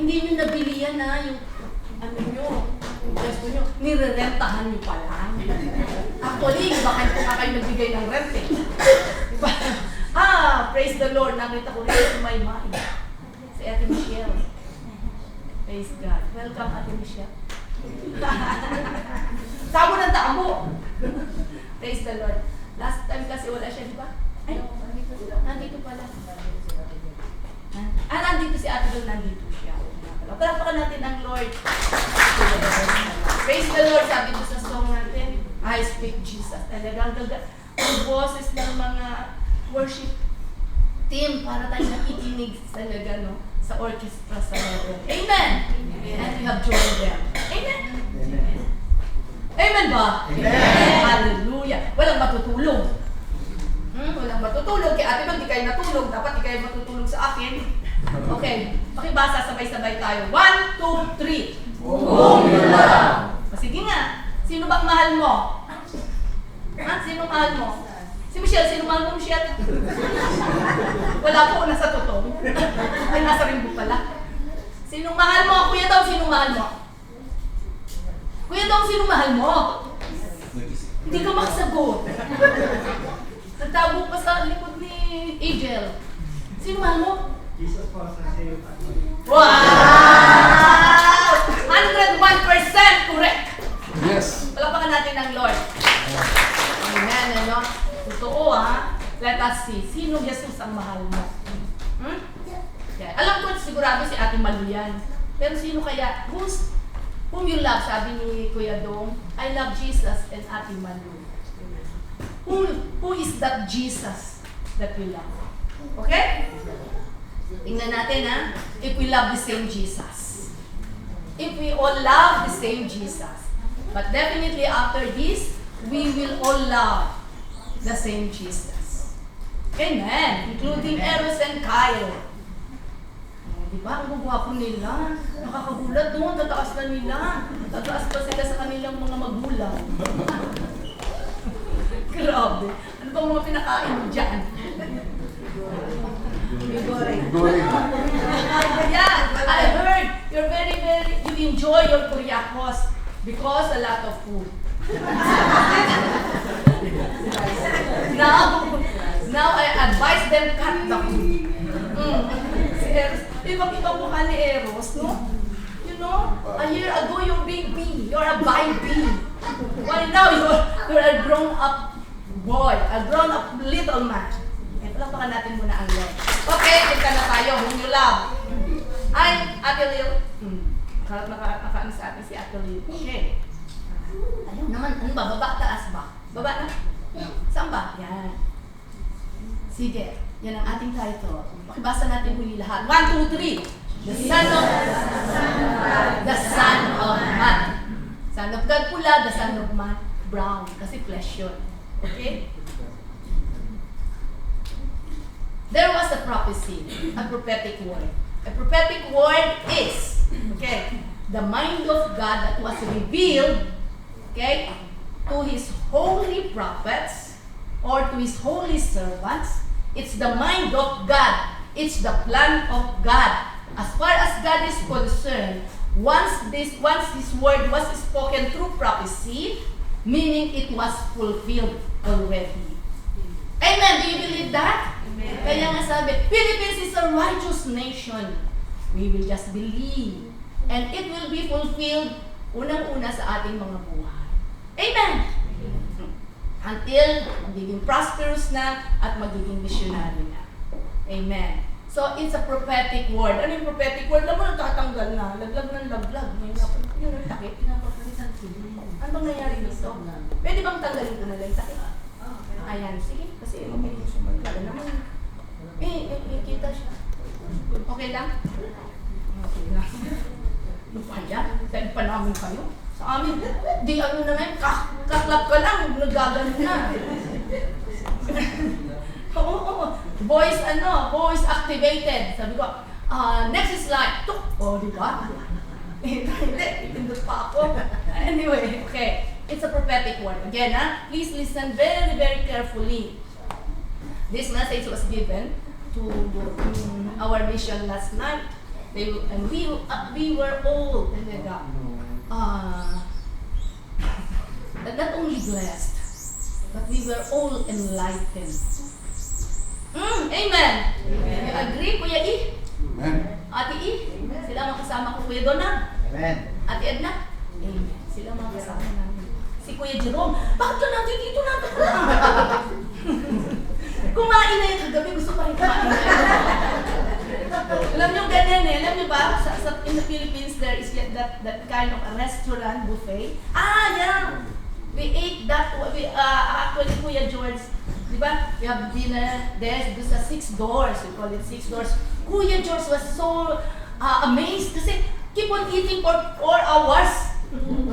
Hindi nyo nabili yan yung ano nyo, yung resto nyo, nire-rentahan nyo pa lang. Actually, baka po nga kayo nagbigay ng rent eh. Diba? Praise the Lord. Nakita ko rin sa my mind. Si Ate Michelle. Praise God. Welcome, Ate Michelle. Tamo ng tamo. Praise the Lord. Last time kasi wala siya, di ba? Ay, nandito pala. Nandito si Ate Bel, nandito siya. Palapakan natin ang Lord. Praise the Lord, sabi ko sa song natin, I speak Jesus. Talagang ang boses ng mga worship team para tayo nakikinig talaga sa orchestra sa Lord. Amen! And we have joined them. Amen! Amen ba? Amen! Hallelujah! Walang matutulog. Walang matutulog. Kaya Ate Bel, di kayo natulog. Dapat di kayo matutulog sa akin. Okay. Pakibasa, sabay-sabay tayo. 1, 2, 3. Whom you love. Sige nga. Sino bang mahal mo? Sino mahal mo? Si Michelle, sino mahal mo, Michelle? Wala po, nasa totoo. Ay, nasa rimbo pala. Sinong mahal mo? Kuya Dong, sinong mahal mo? Kuya Dong, sinong mahal mo? Hindi ka makasagot. Nagtago pa sa likod ni Angel. Sino mahal mo? Jesus po sa sayo. Wow! 101% correct! Yes. Palapakan natin ang Lord. Amen, ano? Totoo Let us see. Sino Jesus ang mahal mo? Okay. Alam ko sigurado si Ate Malu yan. Pero sino kaya? Whom you love? Sabi ni Kuya Dong, I love Jesus and Ate Malu. Who is that Jesus that we love? Okay? Tingnan natin if we love the same Jesus. If we all love the same Jesus. But definitely after this, we will all love the same Jesus. Amen. Including Eros and Kyle. Diba? Ang gugwapo nila. Nakakagulat doon. Tataas na nila. Tataas pa sila sa kanilang mga magulang. Grabe. Ano bang mga pinakain mo dyan? Yeah, I heard you enjoy your Kuryakos because a lot of food. Now I advise them cut the food. Si Eros, ibang-ibang mukha ni Eros, no? You know, a year ago you're big bee, you're a baby. Well, now you're a grown-up boy, a grown-up little man. Palapakan natin muna ang Lord. Okay, ito na tayo. Whom you love. Ay, Ate Lil. Karap nakaano sa atin si Ate Lil. Okay. Ayun naman. Ano ba? Baba, taas ba? Baba na? Saan ba? Yan. Sige. Yan ang ating title. Pakibasa natin huli lahat. 1, 2, 3. The Son of Man. Son of God pula, the Son of Man brown. Kasi flesh yun. Okay? There was a prophecy, a prophetic word. A prophetic word is, the mind of God that was revealed, to His holy prophets or to His holy servants. It's the mind of God. It's the plan of God. As far as God is concerned, once His word was spoken through prophecy, meaning it was fulfilled already. Amen. Do you believe that? Kaya nga sabi, Philippines is a righteous nation. We will just believe. And it will be fulfilled unang-una sa ating mga buhay. Amen! Until magiging prosperous na at magiging missionary na. Amen. So, it's a prophetic word. Ano yung prophetic word? Alam mo, natatanggal na. Laglag ng laglag. Yun ang takip. Ano bang nangyari dito? Pwede bang tanggalin ko na lang takip? Ayan, sige. Kasi wala naman. Kita siya. Okay lang? Okay lang. Ano pa yan? Dahil pa namin kayo. Sa amin, di ano na ngayon, kaklap ka lang, nagagano na. Oo. Voice activated. Sabi ko, next slide. Di ba? Hindi, pindot pa ako. Anyway, okay. It's a prophetic word. Again, please listen very, very carefully. This message was given to our mission last night. And we were all talaga not only blessed, but we were all enlightened. Amen. You agree, Kuya E? Amen. Ate E? Sila mga kasama ko, Kuya Donna? Amen. Ate Edna? Amen. Sila mga kasama namin. Si Kuya Jerome, bakit ka natin dito natin ka lang? Kumain na yung kagabi, gusto pa rin kumain na Alam niyo ganyan eh, alam niyo ba, in the Philippines there is yet that kind of a restaurant buffet. Yeah! We ate that, actually Kuya George, di ba? We have dinner there, doon sa 6 doors, we call it 6 doors. Kuya George was so amazed kasi keep on eating for 4 hours.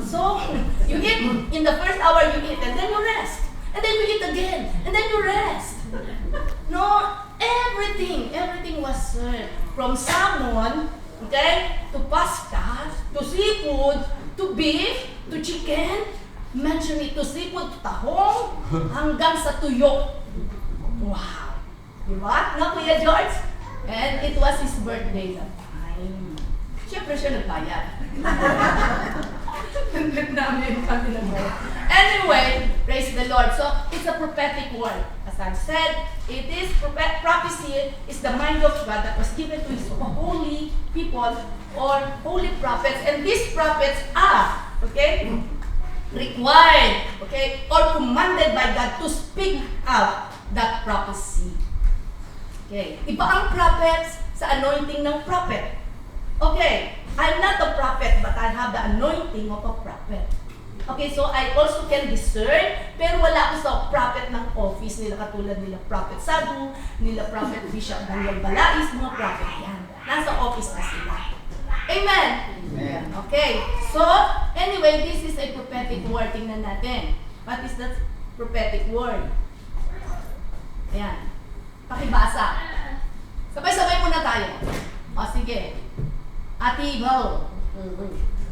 So, you eat, in the first hour you eat, and then you rest. And then you eat again, and then you rest. No, everything was served. From salmon, okay, to pasta, to seafood, to beef, to chicken, mention it to seafood, to tahong, hanggang sa tuyo. Wow! Diba? No, Kuya George? And it was his birthday that time. Siyempre siya nagbayad. Anyway, praise the Lord. So, it's a prophetic word. As I've said, it is prophecy is the mind of God that was given to His holy people or holy prophets. And these prophets are, okay, required, okay, or commanded by God to speak out that prophecy. Okay, iba ang prophets sa anointing ng prophet. Okay, I'm not a prophet, but I have the anointing of a prophet. Okay, so I also can discern, pero wala ako sa prophet ng office nila, katulad nila Prophet Sadu, nila Prophet Bishop Daniel Balais, mga prophet yan. Nasa office na sila. Amen? Amen. Okay, so anyway, this is a prophetic word. Tingnan natin. What is that prophetic word? Ayan. Pakibasa. Sabay-sabay muna tayo. O, sige. Ate Bo.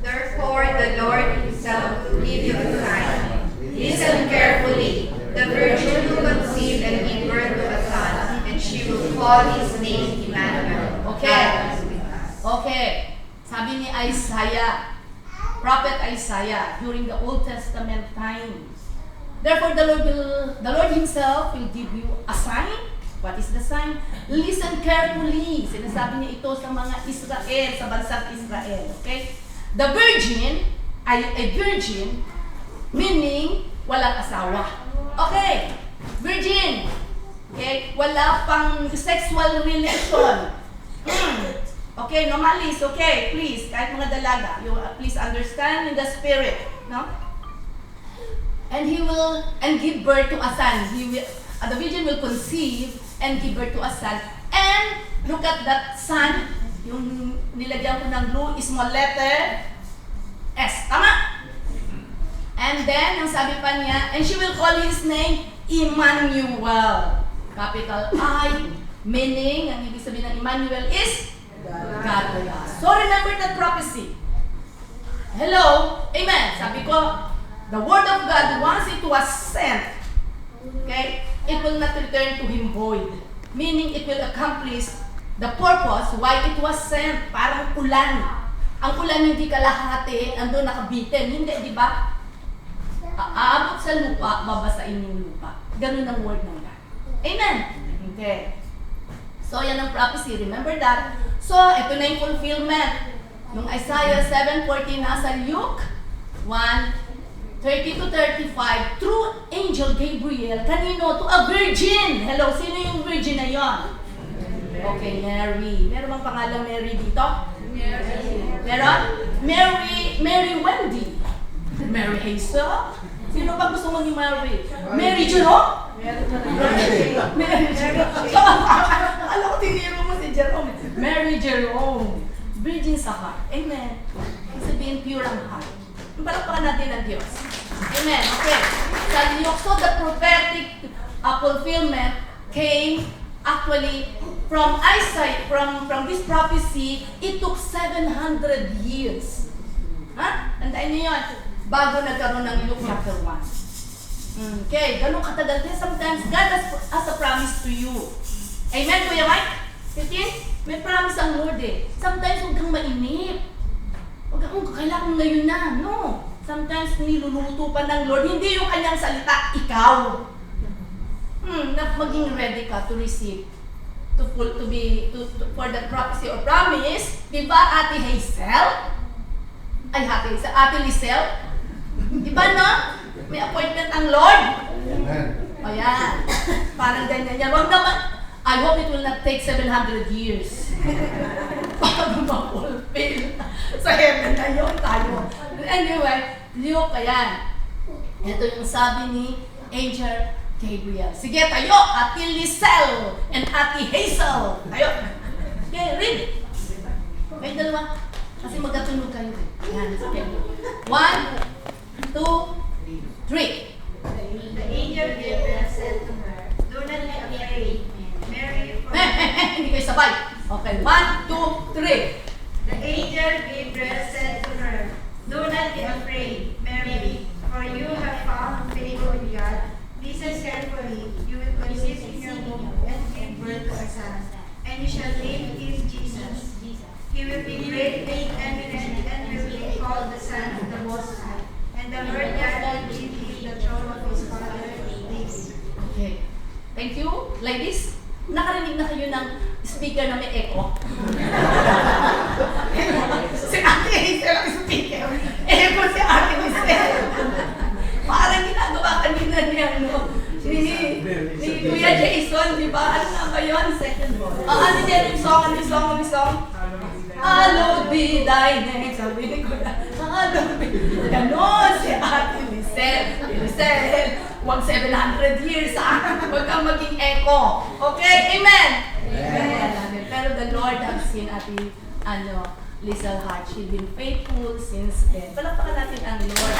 Therefore, the Lord Himself will give you a sign. Listen carefully. The virgin will conceive and give birth to a son, and she will call his name Emmanuel. Okay. God is with us. Okay. Sabi ni Isaiah, Prophet Isaiah, during the Old Testament times. Therefore, the Lord Himself will give you a sign. What is the sign? Listen carefully. Sinasabi niya ito sa mga Israel, sa bansang Israel. Okay? The virgin ay a virgin, meaning walang asawa. Okay? Virgin. Okay? Wala pang sexual relation. Okay, normalis. Okay, please. Kahit mga dalaga, you please understand in the spirit. No? And he will give birth to a son. The virgin will conceive and give birth to a son. And look at that son, yung nilagyan ko ng blue, small letter S. Tama? And then, ang sabi pa niya, and she will call his name Emmanuel. Capital I, meaning, ang ibig sabihin ng Emmanuel is God with us. So remember that prophecy. Hello? Amen. Sabi ko, the word of God, once it was sent, okay, it will not return to Him void. Meaning, it will accomplish the purpose why it was sent. Parang ulan. Ang ulan hindi kalahati, andun nakabitin. Hindi, di ba? Aabot sa lupa, babasain yung lupa. Ganun ang word ng God. Amen? Okay. So, yan ang prophecy. Remember that? So, ito na yung fulfillment. Nung Isaiah 7:14 nasa Luke 1:30 to 35, through Angel Gabriel, kanino? To a virgin. Hello, sino yung virgin na yon? Okay, Mary. Meron bang pangalan Mary dito? Meron? Mary Wendy. Mary Hazel. Sino ba gusto maging Mary? Mary Jerome? Mary Jerome. Alam ko, tiniro mo si Jerome. Mary Jerome. Virgin sa heart. Amen. Ibig sabihin, pure ang heart. Palakpakan natin ang Diyos. Amen. Okay. Sa Luke, so the prophetic fulfillment came actually from Isaiah, from this prophecy. It took 700 years. Ha? Tandaan niyo yun. Bago nagkaroon ng Luke chapter 1. Okay. Ganun katagal. Kaya sometimes God has a promise to you. Amen, Kuya Mike? 15? May promise ang Lord eh. Sometimes huwag kang mainip. Huwag kang, kailangan ngayon na. No. Sometimes niluluto pa ng Lord. Hindi yung kanyang salita, ikaw. Maging ready ka to receive. For the prophecy or promise. Diba, Ate Hazel? Ate Lisel? Diba, no? May appointment ang Lord. Ayan. Parang ganyan yan. Wag naman. I hope it will not take 700 years. Bago ma-fulfill. Sa heaven na yun tayo. Anyway, Luke, ayan. Ito yung sabi ni Angel Gabriel. Sige, tayo! Ate Lisel and Ate Hazel. Tayo. Okay, read. Kayo dalawa. Kasi magkatunog kayo. Ayan, sige. 1, 2, 3. The angel Gabriel said to her, "Do not be afraid, Mary, for Hindi kayo sabay. Okay, 1, 2, 3. the angel Gabriel said to her, "Do not be afraid, Mary, for you have found favor with God. Listen carefully. You will conceive in your womb and give birth to a son, and you shall name him Jesus. He will be great, eminent, and will be called the Son of the Most High. And the Lord God will give him the throne of his father David." Okay. Thank you, ladies. Nakarinig na kayo ng speaker na may echo? Si Ate Hazel ang speaker. Echo si Ate Hazel. Parang ginagawa kanina niya, no? Ni Kuya Jason, di ba? Ano nga ba yun? Ano niya yung song? Hallowed be thy name. Sabi ni Kuya, hallowed be. Ganon si Ate Lisel. Huwag 700 years, ha? Huwag kang maging echo. Okay? Amen? Amen. Pero the Lord has seen Ate, Lisel Hart. She's been faithful since then. Palakpakan natin ang Lord.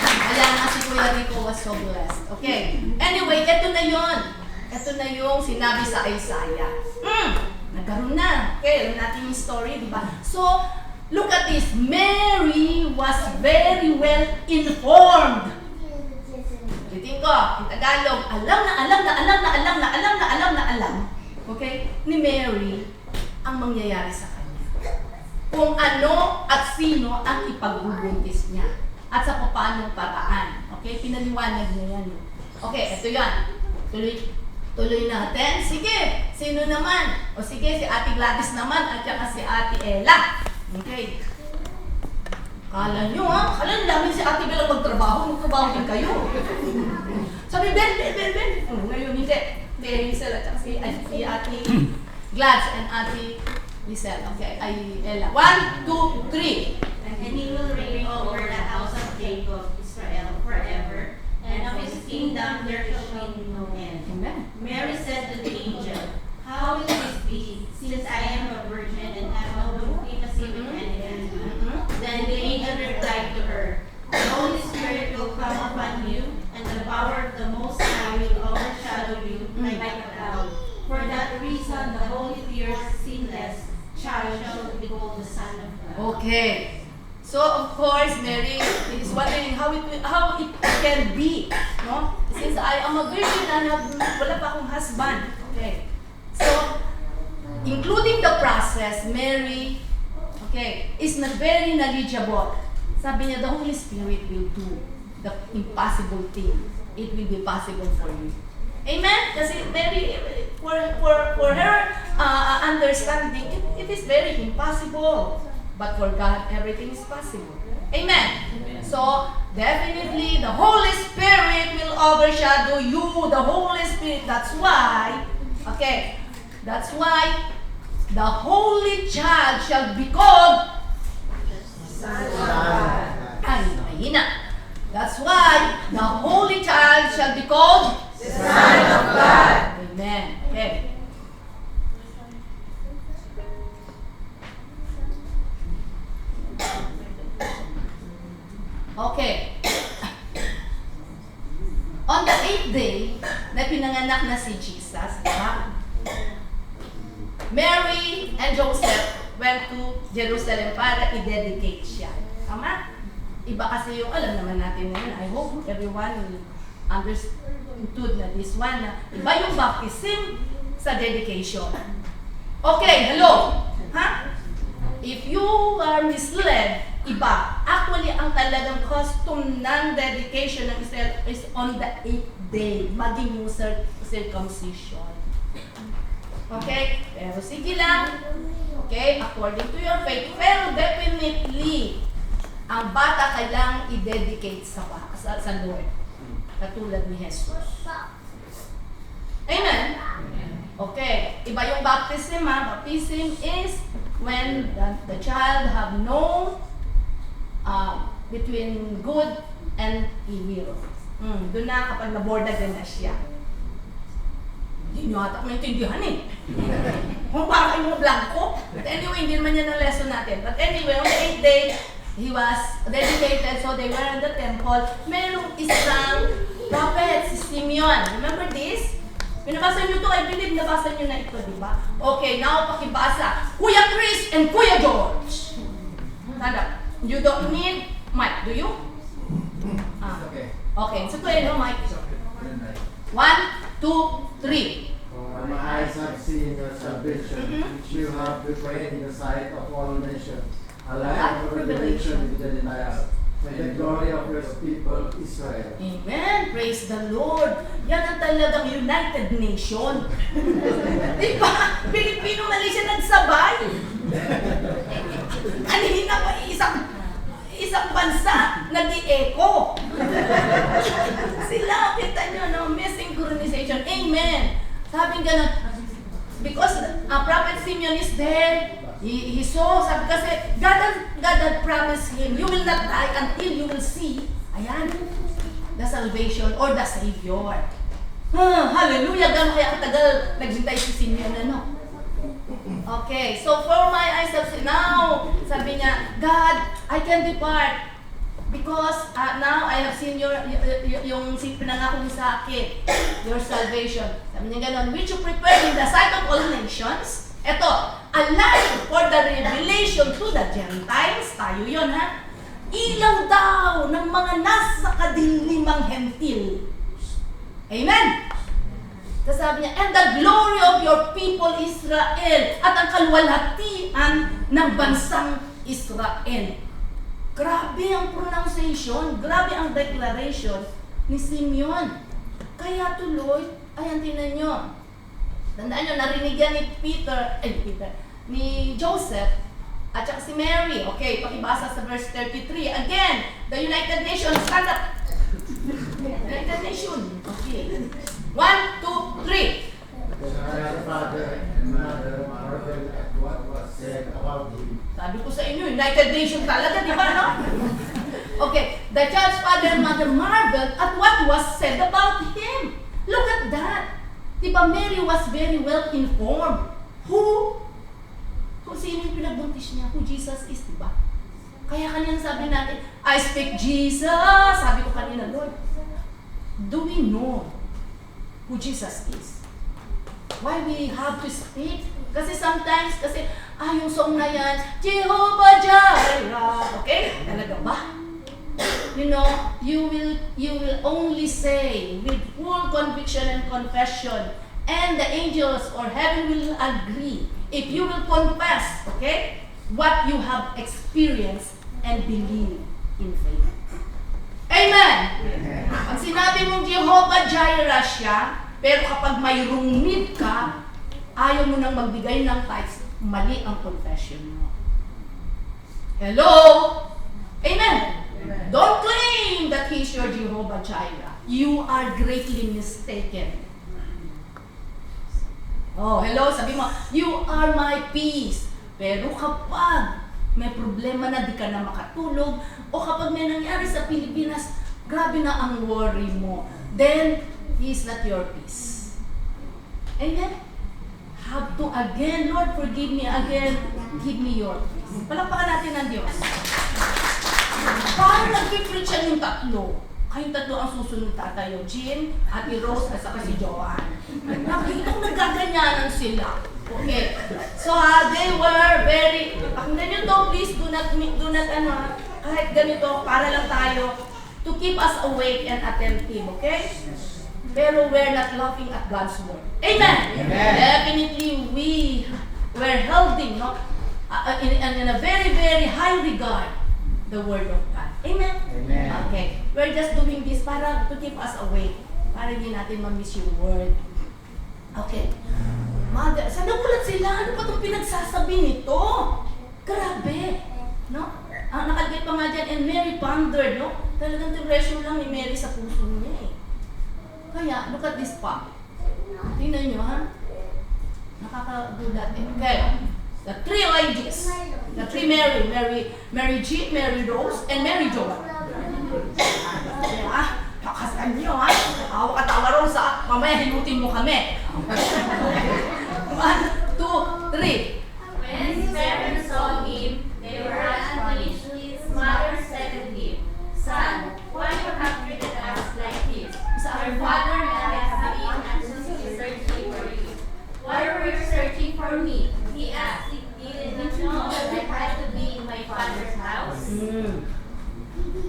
Kaya nga si Kuya Rico was so blessed. Okay. Anyway, ito na yon. Ito na yung sinabi sa Isaiah. Nagkaroon na. Okay, alam natin yung story, di ba? So, look at this. Mary was very well informed. Ulitin ko, in Tagalog, alam. Okay? Ni Mary ang mangyayari sa kanya. Kung ano at sino ang ipagbubuntis niya. At sa paanong paraan. Okay? Pinaliwanag niya yan. Okay, ito yan. Tuloy natin. Sige, sino naman? O sige, si Ate Gladys naman at saka si Ate Ella. Okay. Kala nyo kala namin si Ate Bella magtrabaho din kayo. Sabi, Ben. Ngayon hindi. Mary Lisel at saka si Ate Gladys and Ate Lisel. Okay, ay Ella. 1, 2, 3. And he will reign over the house of Jacob, Israel, forever, and of his kingdom there shall be no end. Amen. Mary said to the angel, "How will this be, since I am a virgin and have no intimacy with anyone?" Then the angel replied to her, "The Holy Spirit will come upon you, and the power of the Most High will overshadow you like a cloud. For that reason, the holy, pure, sinless child shall be called the Son of God." Okay. So of course, Mary is wondering how it can be, no? Since I am a virgin and wala pa akong husband. Okay. So, including the process, Mary, is not very knowledgeable. Sabi niya, the Holy Spirit will do the impossible thing. It will be possible for you. Amen? Kasi Mary, for her understanding, it is very impossible. But for God, everything is possible. Amen? So, definitely, the Holy Spirit will overshadow you. The Holy Spirit, that's why the Holy Child shall be called Son of God. Ay, mahina. That's why the Holy Child shall be called Son of God. Amen. Okay. Okay. On the 8th day, na pinanganak na si Jesus, Mary and Joseph went to Jerusalem para i-dedicate siya. Tama? Iba kasi yung alam naman natin ngayon. I hope everyone will understood na this one. Iba yung baptism sa dedication. Okay, hello. Ha? If you are misled, iba. Actually, ang talagang custom ng dedication ng Israel is on the 8th day, maging yung circumcision. Okay? Pero sige lang. Okay? According to your faith. Pero definitely, ang bata kailangang i-dedicate sa Lord. Katulad ni Jesus. Amen? Okay. Iba yung baptism, ha? Baptism is when the child have known between good and evil. Doon na kapag na-born again na siya. Hindi nyo ata maintindihan eh. Kung baka yung mga blanco. But anyway, hindi naman yan ang lesson natin. But anyway, on the 8th day, he was dedicated, so they were in the temple. Merong isang prophet, si Simeon. Remember this? Binabasa nyo ito, I believe nabasa nyo na ito, di ba? Okay, now pakibasa. Kuya Chris and Kuya George. Tanda, you don't need mic, do you? Okay. Okay, so Kuya, no mic. 1, 2, 3. For my eyes have seen your salvation, which you have prepared in the sight of all nations, a light of revelation with the denial, for the glory of your people Israel. Amen. Praise the Lord. Yan ang talagang United Nation. Di ba? Pilipino-Malaysia nagsabay. Kanina pa isang bansa nag-i-echo. Sila, kita nyo, no? Synchronization. Amen. Sabi ganun, because Prophet Simeon is there, he saw, sabi kasi, God had promised him, you will not die until you will see, ayan, the salvation or the Savior. Hallelujah! Gano'n kaya katagal naghintay si Simeon, ano? Okay, so for my eyes have seen, now, sabi niya, God, I can depart because now I have seen yung pinangako mo sa akin, your salvation. Sabi niya gano'n, which you prepared in the sight of all nations. Ito, a light for the revelation to the Gentiles. Tayo yun, ha? Ilaw daw ng mga nasa kadilimang hentil. Amen? Tapos sabi niya, and the glory of your people Israel, at ang kaluwalhatian ng bansang Israel. Grabe ang pronunciation, grabe ang declaration ni Simeon. Kaya tuloy, ayan, tingnan nyo. Tandaan nyo, narinig yan ni Joseph, at saka si Mary. Okay, pakibasa sa verse 33. Again, the United Nations, stand up. United Nations. Okay. 1, 2, 3. Our father and mother marveled at what was said about him. Sabi ko sa inyo, United Nations talaga, di ba, no? Okay, the child's father and mother marveled at what was said about him. Look at that. Di ba, Mary was very well informed. Kung sino yung pinagbuntis niya, who Jesus is, di ba? Kaya kanina sabi natin, I speak Jesus. Sabi ko kanina, Lord, do we know who Jesus is? Why we have to speak? Kasi sometimes, yung song na yan, Jehovah Jireh. Okay? Talaga ba? You know, you will only say with full conviction and confession, and the angels or heaven will agree if you will confess, okay, what you have experienced and believe in faith. Amen! Pag sinabi mong Jehovah Jireh siya, pero kapag mayroong need ka, ayaw mo nang magbigay ng tithes, mali ang confession mo. Hello? Amen? Don't claim that He's your Jehovah Jireh. You are greatly mistaken. Oh, hello? Sabi mo, you are my peace. Pero kapag may problema na di ka na makatulog, o kapag may nangyari sa Pilipinas, grabe na ang worry mo, then He is not your peace. Amen? Have to again, Lord, forgive me again, give me your peace. Palakpakan natin ang Diyos. Paano nag-preach siya yung tatlo? Kayong tatlo ang susunod, Tata Eugene, Ate Rose, at saka si Joanne. Nakitang nagaganyanan sila. Okay. So, they were very, pakinggan nyo to, please, do not, kahit ganito, para lang tayo, to keep us awake and attentive, okay? Pero we're not laughing at God's word. Amen? Amen. Definitely, we We're holding, no? In a very, very high regard, the Word of God. Amen? Amen. Okay. We're just doing this para to keep us awake. Para hindi natin ma-miss yung Word. Okay. Mother, sa nagulat sila, ano pa itong pinagsasabi nito? Grabe. No? Nakalagay pa nga dyan, and Mary pondered, no? Talagang treasure lang ni Mary sa puso niya eh. Kaya, look at this pa. Tingnan nyo, ha? Nakakagulat eh. Okay. The three ladies. The three Mary G, Mary Rose, and Mary Joan. Ah, kakasan nyo, ha? Tawa-katawa ron sa, mamaya hilutin mo kami. 1, 2, 3. When his parents saw him, they were astonished. His mother said to him, Son, why you have treated us like this? Our father has been anxiously searching for you. Why were you searching for me? He asked. Didn't you know that I had to be in my father's house?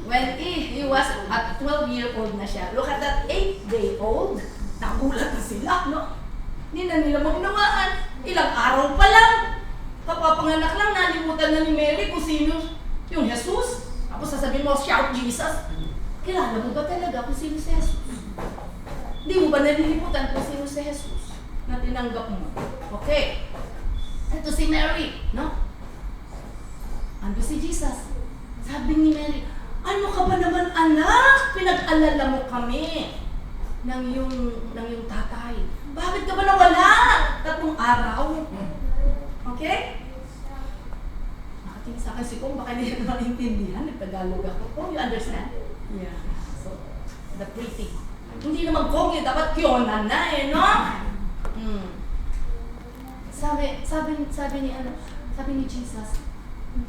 When he was at 12-year-old na siya, look at that 8-day-old, nagulat na sila, no? Hindi na nila magnawaan. Ilang araw pa lang. Kapapanganak lang, nalimutan na ni Mary kung sino yung Jesus. Tapos sasabihin mo, shout Jesus. Kilala mo ba talaga kung sino si Jesus? Hindi mo ba nalilimutan kung sino si Jesus na tinanggap mo? Okay. Ito si Mary, no? Ando si Jesus. Sabi ni Mary, ano ka ba naman anak? Pinag-alala mo kami ng iyong tatay. Bakit ka ba nawala? 3 araw. Okay? Nakatingin sa akin si Kong, baka hindi na maintindihan. Nagtagalog ako. Oh, you understand? Yeah. So, the pretty. Hindi naman Kong, dapat Kiona na eh, no? Sabi ni Jesus,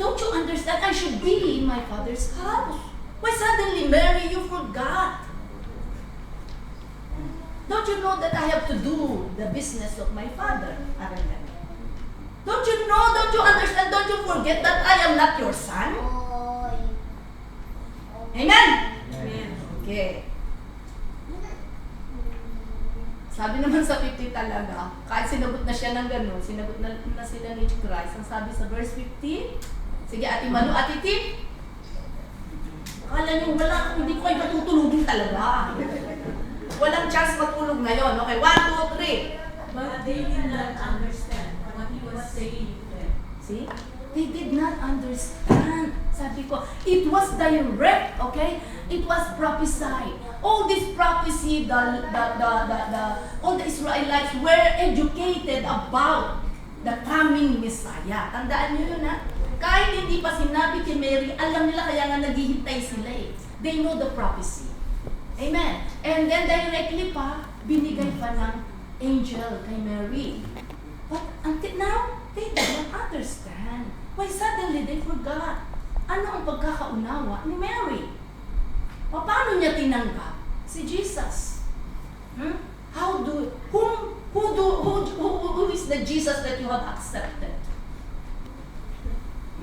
don't you understand? I should be in my father's house. Why suddenly, Mary, you forgot? Don't you know that I have to do the business of my father? Don't you know? Don't you understand? Don't you forget that I am not your son? Amen? Amen. Okay. Sabi naman sa 50 talaga, kahit sinagot na siya ng gano'n, sinagot na sila ni Christ. Ang sabi sa verse 15, sige, Ate Malu, Ate Tim, akala niyo hindi ko kayo matutulugin talaga. Walang chance matulog ngayon. Okay, 1, 2, 3. But they did not understand what he was saying to them. See? They did not understand. Sabi ko, it was direct, okay? It was prophesied. All this prophecy, all the Israelites were educated about the coming Messiah. Tandaan niyo yun, ha? Kahit hindi pa sinabi kay Mary, alam nila kaya nga naghihintay sila eh. They know the prophecy. Amen. And then directly pa, binigay pa ng angel kay Mary. But until now, they don't understand. Why suddenly they forgot? Ano ang pagkakaunawa ni Mary? Paano niya tinanggap si Jesus? Who is the Jesus that you have accepted?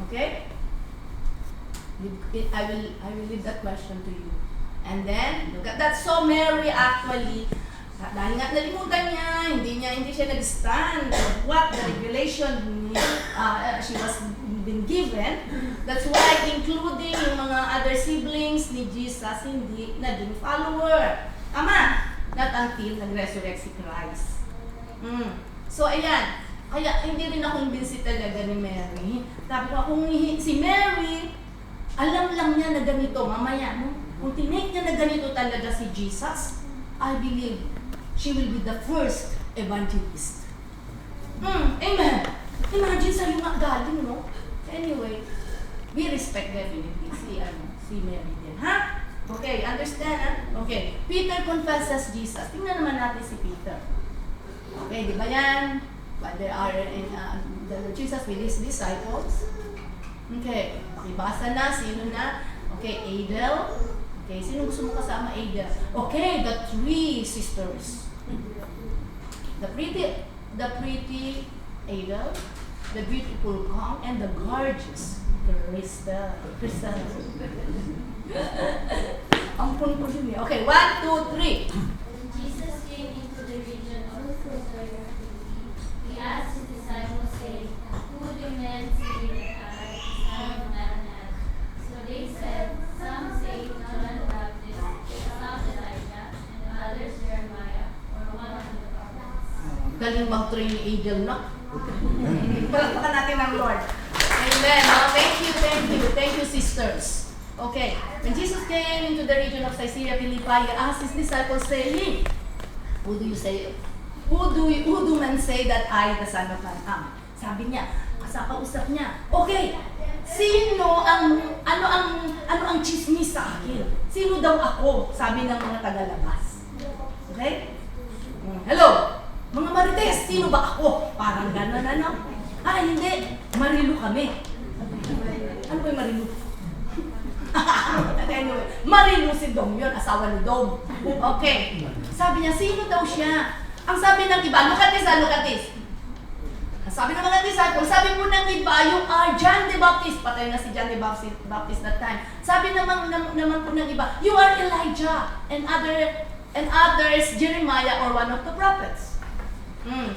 Okay? I will leave that question to you. And then, look at that. So Mary actually, dahil nga nalimutan niya, hindi siya nag-stand what the regulation she was been given. That's why including yung mga other siblings ni Jesus, hindi naging follower. Tama? Not until nag-resurrect si Christ. So ayan, kaya hindi rin ako convinced talaga ni Mary. Sabi ko, kung si Mary, alam lang niya na ganito, mamaya, no? Kung tinake niya na ganito talaga si Jesus, I believe she will be the first evangelist. Amen. Imagine sa yung galing, no? Anyway, we respect definitely si Mary din, ha? Okay, understand, ha? Okay, Peter confesses Jesus. Tingnan naman natin si Peter. Okay, di ba yan? But there are in the Lord Jesus with his disciples. Okay, pakibasa na, sino na? Okay, Adel. Okay, sino gusto mo kasama Adel? Okay, the 3 sisters. The pretty Adel, the beautiful Kong, and the gorgeous Crystal. Ang punto din eh. Okay, 1, 2, 3. Jesus came into the region of Galilee. He asked his disciples, saying, Galing mag-train ni Adel na. Palakpakan natin ang Lord. Amen. Oh, thank you, sisters. Okay. When Jesus came into the region of Caesarea Philippi, he asked his disciples, saying, Who do men say that I, the Son of Man, am? Sabi niya, kausap niya, okay, ano ang chismis sa akin? Sino daw ako? Sabi ng mga tagalabas. Okay? Hello, mga Marites, sino ba ako? Parang gano'n, ano? Hindi, Marilu kami. Ano ba yung Marilu? Anyway, Marilu si Dom yun, asawa ni Dom. Okay. Sabi niya, sino daw siya? Ang sabi ng iba, look at this. Ang sabi ng mga disciples, sabi po ng iba, you are John the Baptist. Patay na si John the Baptist that time. Sabi naman po ng iba, you are Elijah. And others, Jeremiah or one of the prophets.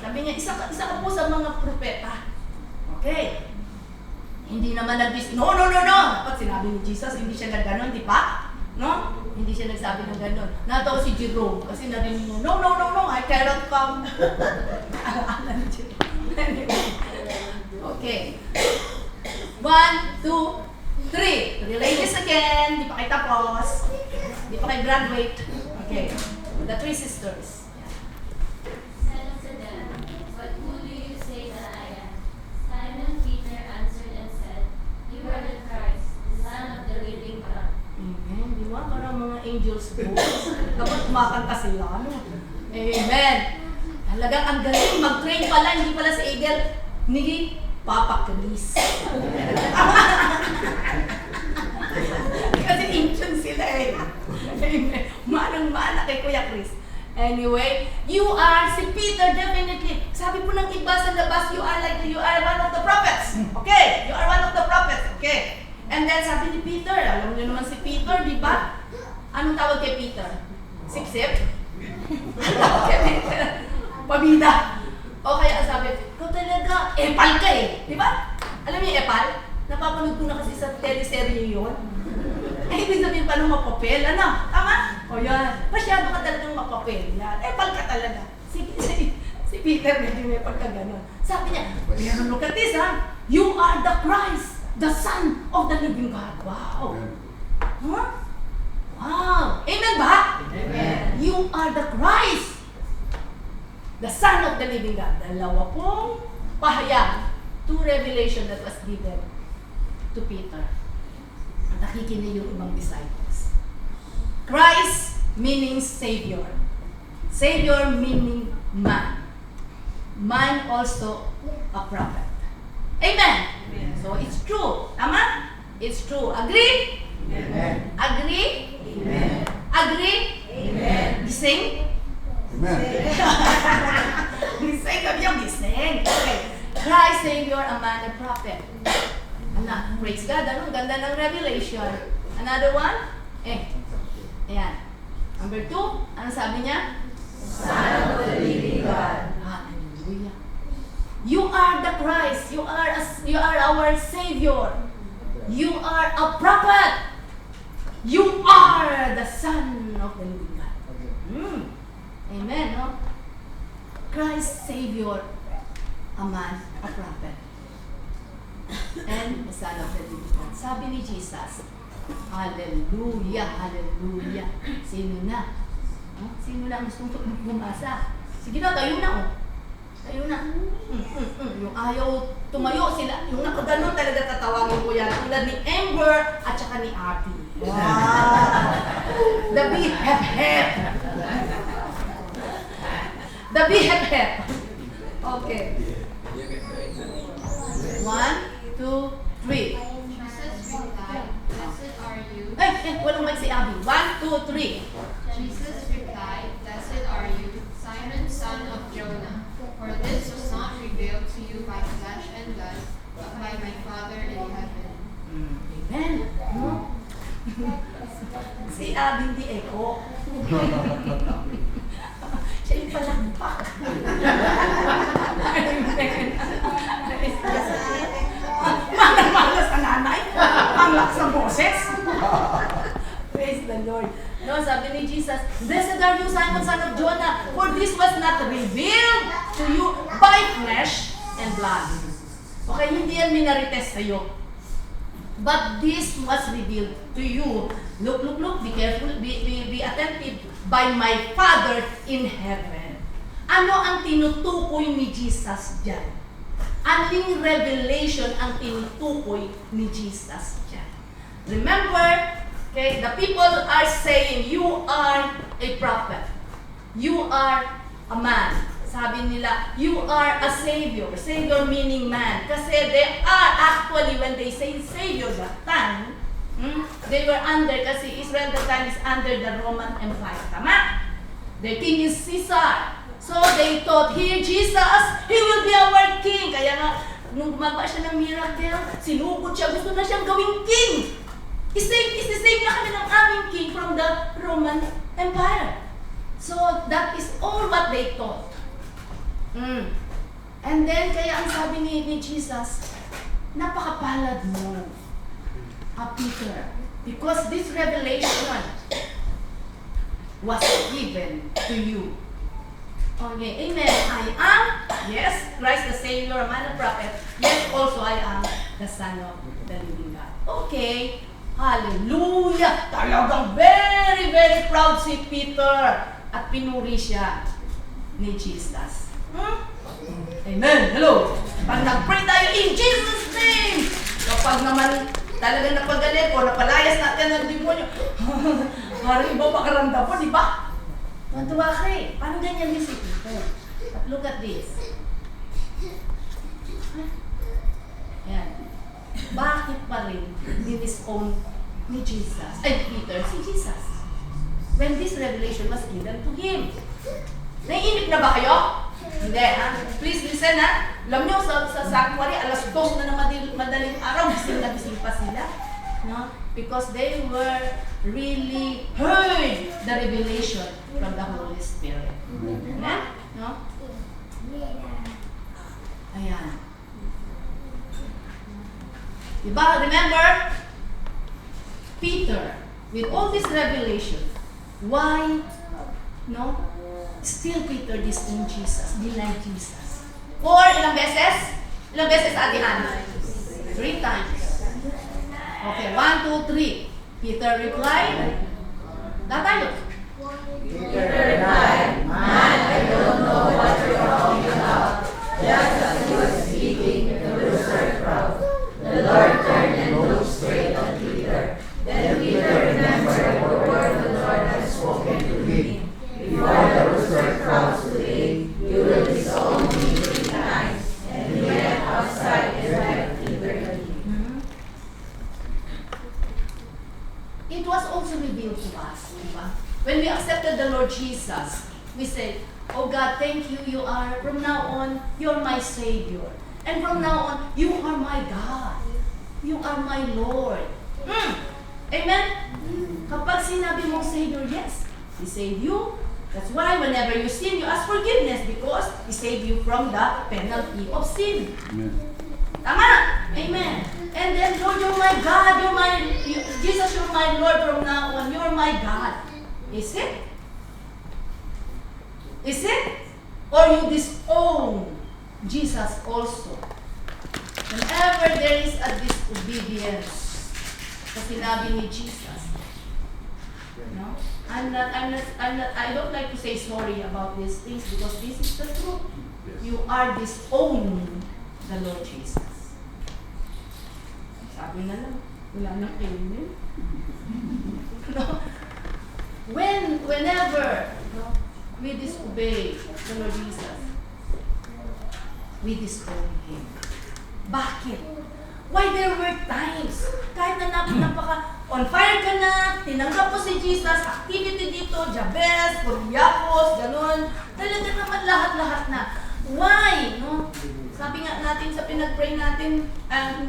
Sabi niya, isa ka po sa mga propeta. Okay. Hindi naman no. Dapat sinabi ni Jesus, hindi siya nagganon, di ba? No? Hindi siya nagsabi ng ganon. Natawa si Jerome, kasi narinig mo, no, I cannot come. Alam ni Jerome. Okay. 1, 2, 3. Three ladies again. Di pa kayo tapos. Di pa kayo graduate. Okay. The three sisters. Said unto them, But who do you say that I am? Simon Peter answered and said, You are the Christ, the Son of the living God. Amen. Di ba? Parang mga angels voice. Dapat kumakanta sila. Ano? Amen. Talagang ang galing. Mag-train pala. Hindi pala si Adel ni Papa Chris. Kasi ancient sila eh. Amen. Manang-mana kay Kuya Chris. Anyway, you are si Peter definitely. Sabi po ng iba sa labas, you are one of the prophets. Okay? You are one of the prophets. Okay? And then sabi ni Peter, alam niyo naman si Peter, di ba? Anong tawag kay Peter? Sip-sip? Anong tawag kay Peter? Pabida. O kaya sabi, ikaw talaga, epal ka eh. Di ba? Alam niyo yung epal? Napapanood ko na kasi sa teleserye yun. Ibig sabihin pa nung mapapel, ano? Tama? O yan. Masyado ka talagang mapapel. Yan. Epal ka talaga. Si Peter medyo may pagkaganon. Sabi niya, pero look at this ha. You are the Christ, the Son of the living God. Wow. Huh? Wow. Amen ba? Amen. You are the Christ, the Son of the living God. Dalawa pong pahayag to revelation that was given to Peter. At nakikinig yung ibang disciples. Christ meaning Savior. Savior meaning man. Man also a prophet. Amen? Amen. So it's true. Tama? It's true. Agree? Amen. Agree? Amen. Agree? Amen. Gising? Amen. Gising kami yung gising. Okay. Christ, Savior, a man, a prophet. Praise God. Ano? Ganda ng revelation. Another one? Ayan. Number 2, ano sabi niya? Son of the living God. Hallelujah. You are the Christ. You are our Savior. You are a prophet. You are the Son of the living God. Amen, no? Christ, Savior, a man, a prophet, and the Son of the living God. Sabi ni Jesus, hallelujah, hallelujah. Sino na? Sino na ang gustong bumasa? Sige na, tayo na, oh. Tayo na. Yung ayaw tumayo sila, yung nakaganon talaga tatawagin ko yan. Tulad ni Amber at saka ni Abby. Wow! The BFF. The BFF. Okay. 1, 2, 3. Jesus replied, Blessed are you. Walang mic si Abby. 1, 2, 3. Jesus replied, Blessed are you, Simon, son of Jonah. For this was not revealed to you by flesh and blood, but by my Father in heaven. Amen. No? Si Abby hindi echo. Siya yung palakpak. Amen. Manang-mana sa nanay. Panglak sa boses. Praise the Lord. No, sabi ni Jesus, "Blessed are you, Simon, son of Jonah, for this was not revealed to you by flesh and blood." Okay, hindi yan minarites sa'yo. But this was revealed to you. Look, be careful, be attentive. By my Father in heaven. Ano ang tinutukoy ni Jesus dyan? Aling revelation ang tinutukoy ni Jesus dyan? Remember, okay, the people are saying, you are a prophet. You are a man. Sabi nila, you are a savior. Savior meaning man. Kasi they are actually, when they say savior that time, they were under, kasi Israel that time is under the Roman Empire. Tama? Their king is Caesar. So they thought, here Jesus, he will be our king. Kaya nga, nung gumagawa siya ng miracle, sinugod siya, gusto na siyang gawing king. Isisave na kami ng aming king from the Roman Empire. So that is all what they thought. And then, kaya ang sabi ni Jesus, napakapalad mo, Peter, because this revelation was given to you. Okay, amen. I am, yes, Christ the Savior, a man of prophet. Yes, also I am the Son of the living God. Okay, hallelujah! Talagang very, very proud si Peter at pinuri siya ni Jesus. Amen. Hello. Pag nag-pray tayo in Jesus' name, kapag naman talagang napagalit o napalayas natin ng demonyo, parang iba pakaramdam mo, di ba? Natuwa ka eh. Paano ganyan din si Peter? Look at this. Yan. Bakit pa rin dinisown ni Jesus, ay Peter, si Jesus? When this revelation was given to him. Naiinip na ba kayo? Hindi, ha? Please listen, ha? Alam nyo, sa sanctuary, alas 2 na madaling araw, gising na gising pa sila. No? Because they were really heard the revelation from the Holy Spirit. Amen? No? Ayan. Diba? Remember? Peter, with all this revelation, why, no? Still Peter disowned Jesus, denied Jesus. Or ilang beses? Ilang beses, Ate Hannah? 3 times. Okay, 1, 2, 3. Peter replied, tayo. Peter replied, "Man, I don't know what you're talking about." Just as he was speaking to the rooster crowd, the Lord turned and looked straight at Peter. Then Peter remembered the word the Lord had spoken to him. "Before the rooster crows today, you will disown me 3 times." And he went outside and wept bitterly. It was also revealed to us, diba? When we accepted the Lord Jesus, we said, "Oh God, thank you, you are, from now on, you're my Savior. And from now on, you are my God. You are my Lord." Amen? Kapag sinabi mong Savior, yes, He saved you. That's why whenever you sin, you ask forgiveness because He saved you from the penalty of sin. Amen. Tama? Amen. And then, Lord, you're my God. Jesus, you're my Lord from now on. You're my God. Is it? Is it? Or you disown Jesus also? Whenever there is a disobedience sa sinabi ni Jesus, no? I don't like to say sorry about these things because this is the truth. You are disowning the Lord Jesus. Sabi na lang, wala nang amen. No? Whenever, no, we disobey the Lord Jesus, we disown Him. Bakit? Why there were times, kahit na napaka on fire ka na, tinanggap mo si Jesus, activity dito, Jabez, Poliakos, ganun, talaga naman lahat-lahat na. Why? No? Sabi nga natin sa pinag-pray natin,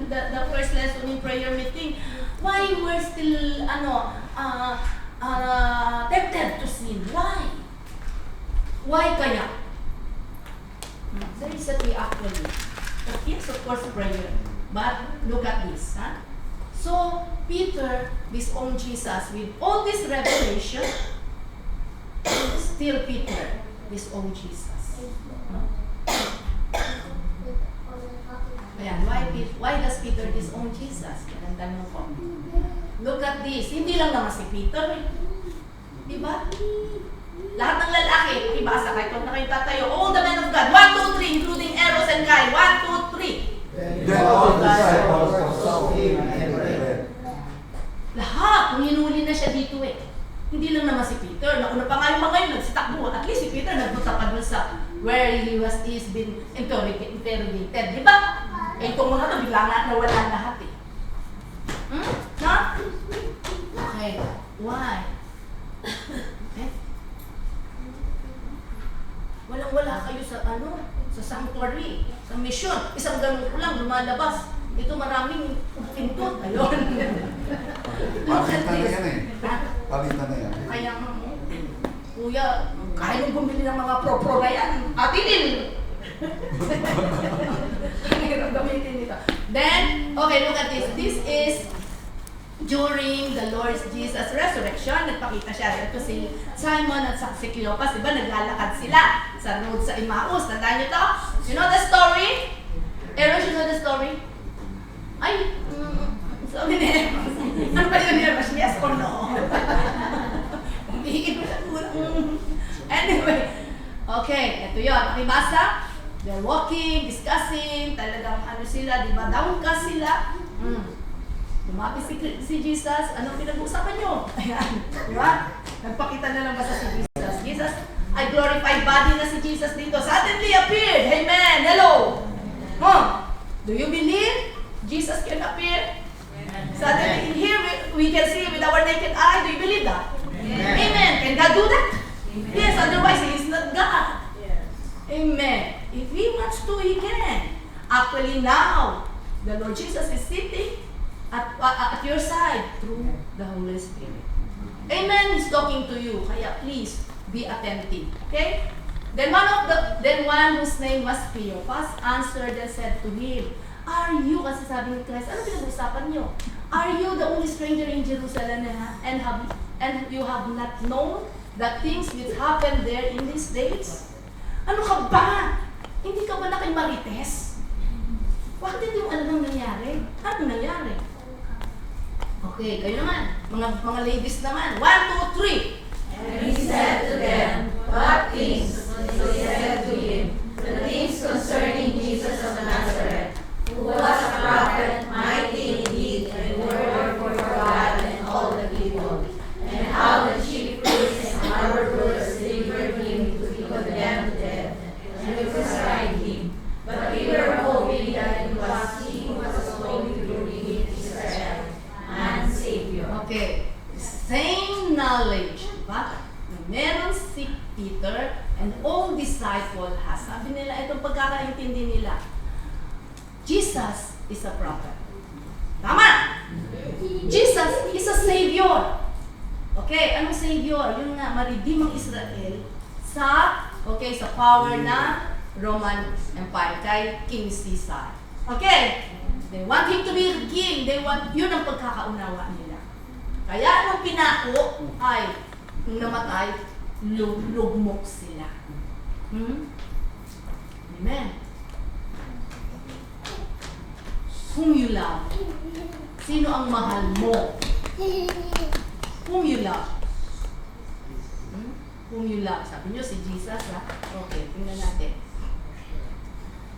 the first lesson in prayer meeting, why we're still, tempted to sin? Why? Why kaya? There is a key actually. But yes, of course, prayer. But look at this, huh? So, Peter disowned Jesus with all this revelation. Still Peter disowned Jesus. Ayan, why does Peter disown Jesus? Yan ang tanong ko. Look at this. Hindi lang naman si Peter. Diba? Lahat ng lalaki, ibasa kahit huwag na kayo tatayo. All the men of God. 1, 2, 3, including Eros and Kyle. 1, 2, 3. Then all the disciples forsook him and fled. Lahat, kung hinuli na siya dito eh. Hindi lang naman si Peter. Nauna pa nga yung mga yun, nagsitakbo. At least si Peter nagpunta pa dun sa where he's been interrogated. Di ba? Eh, itong mga to, bigla nga nawala lahat eh. No? Okay. Why? Eh? Walang-wala kayo sa sa sanctuary, sa mission. Isang ganun ko lang, lumalabas. Ito maraming pintot. Ayun. Palitan na yan eh. Ha? Palitan na yan. Kaya nga, kuya, kaya nung bumili ng mga pro-pro na yan, atinin! Ang hirap gamitin nito. Then, okay, look at this. This is during the Lord Jesus' resurrection. Nagpakita siya. Ito si Simon at si Cleopas. Diba, naglalakad sila sa road sa Emmaus. Tandaan niyo to? You know the story? Eros, you know the story? Ay, sabi ni Eros. Ano ba yun, Eros? Yes or no? Anyway, okay, ito yun. Pakibasa. They're walking, discussing, talagang ano sila, di ba? Downcast sila. Lumapit si Jesus, anong pinag-uusapan nyo? Ayan, di ba? Nagpakita na lang basta si Jesus. Jesus, I glorified body na si Jesus dito. Suddenly appeared. Amen. Hello. Do you believe Jesus can appear? Suddenly in here, we can see with our naked eye. Do you believe that? Amen. Can God do that? Yes, otherwise He is not God. Amen. If He wants to, He can. Actually now, the Lord Jesus is sitting at your side through the Holy Spirit. Amen. He's talking to you. Kaya please be attentive. Okay? Then one whose name was Cleopas answered and said to him, "Are you," kasi sabi ni Christ, ano pinag-usapan niyo? "Are you the only stranger in Jerusalem and you have not known the things which happened there in these days?" Ano ka ba? Hindi ka ba na kay Marites? Bakit hindi mo alam ang nangyari? Ano nangyari? Okay, kayo naman. Mga ladies naman. 1, 2, 3. And he said to them, "What things?" They said to him, "The things concerning Jesus of Nazareth, who was a prophet, mighty in deed and word for God and all the people, and how the chief priests and our rulers delivered him to be condemned to death, and crucified him. But we were hoping that it was he who was going to redeem Israel and Savior." Okay. Same knowledge. Diba? Meron si Peter and all disciple has. Sabi nila, itong pagkakaintindi nila, Jesus is a prophet. Tama! Jesus is a Savior. Okay, anong Savior? Yung nga, ma-redeem ang Israel sa power na Roman Empire, kay King Caesar. Okay? They want him to be king. Yun ang pagkakaunawa nila. Kaya nung pinako ay, nung namatay, lugmok sila. Amen. Whom you love. Sino ang mahal mo? Whom you love. Whom you love. Sabi nyo si Jesus, ha? Okay, tingnan natin.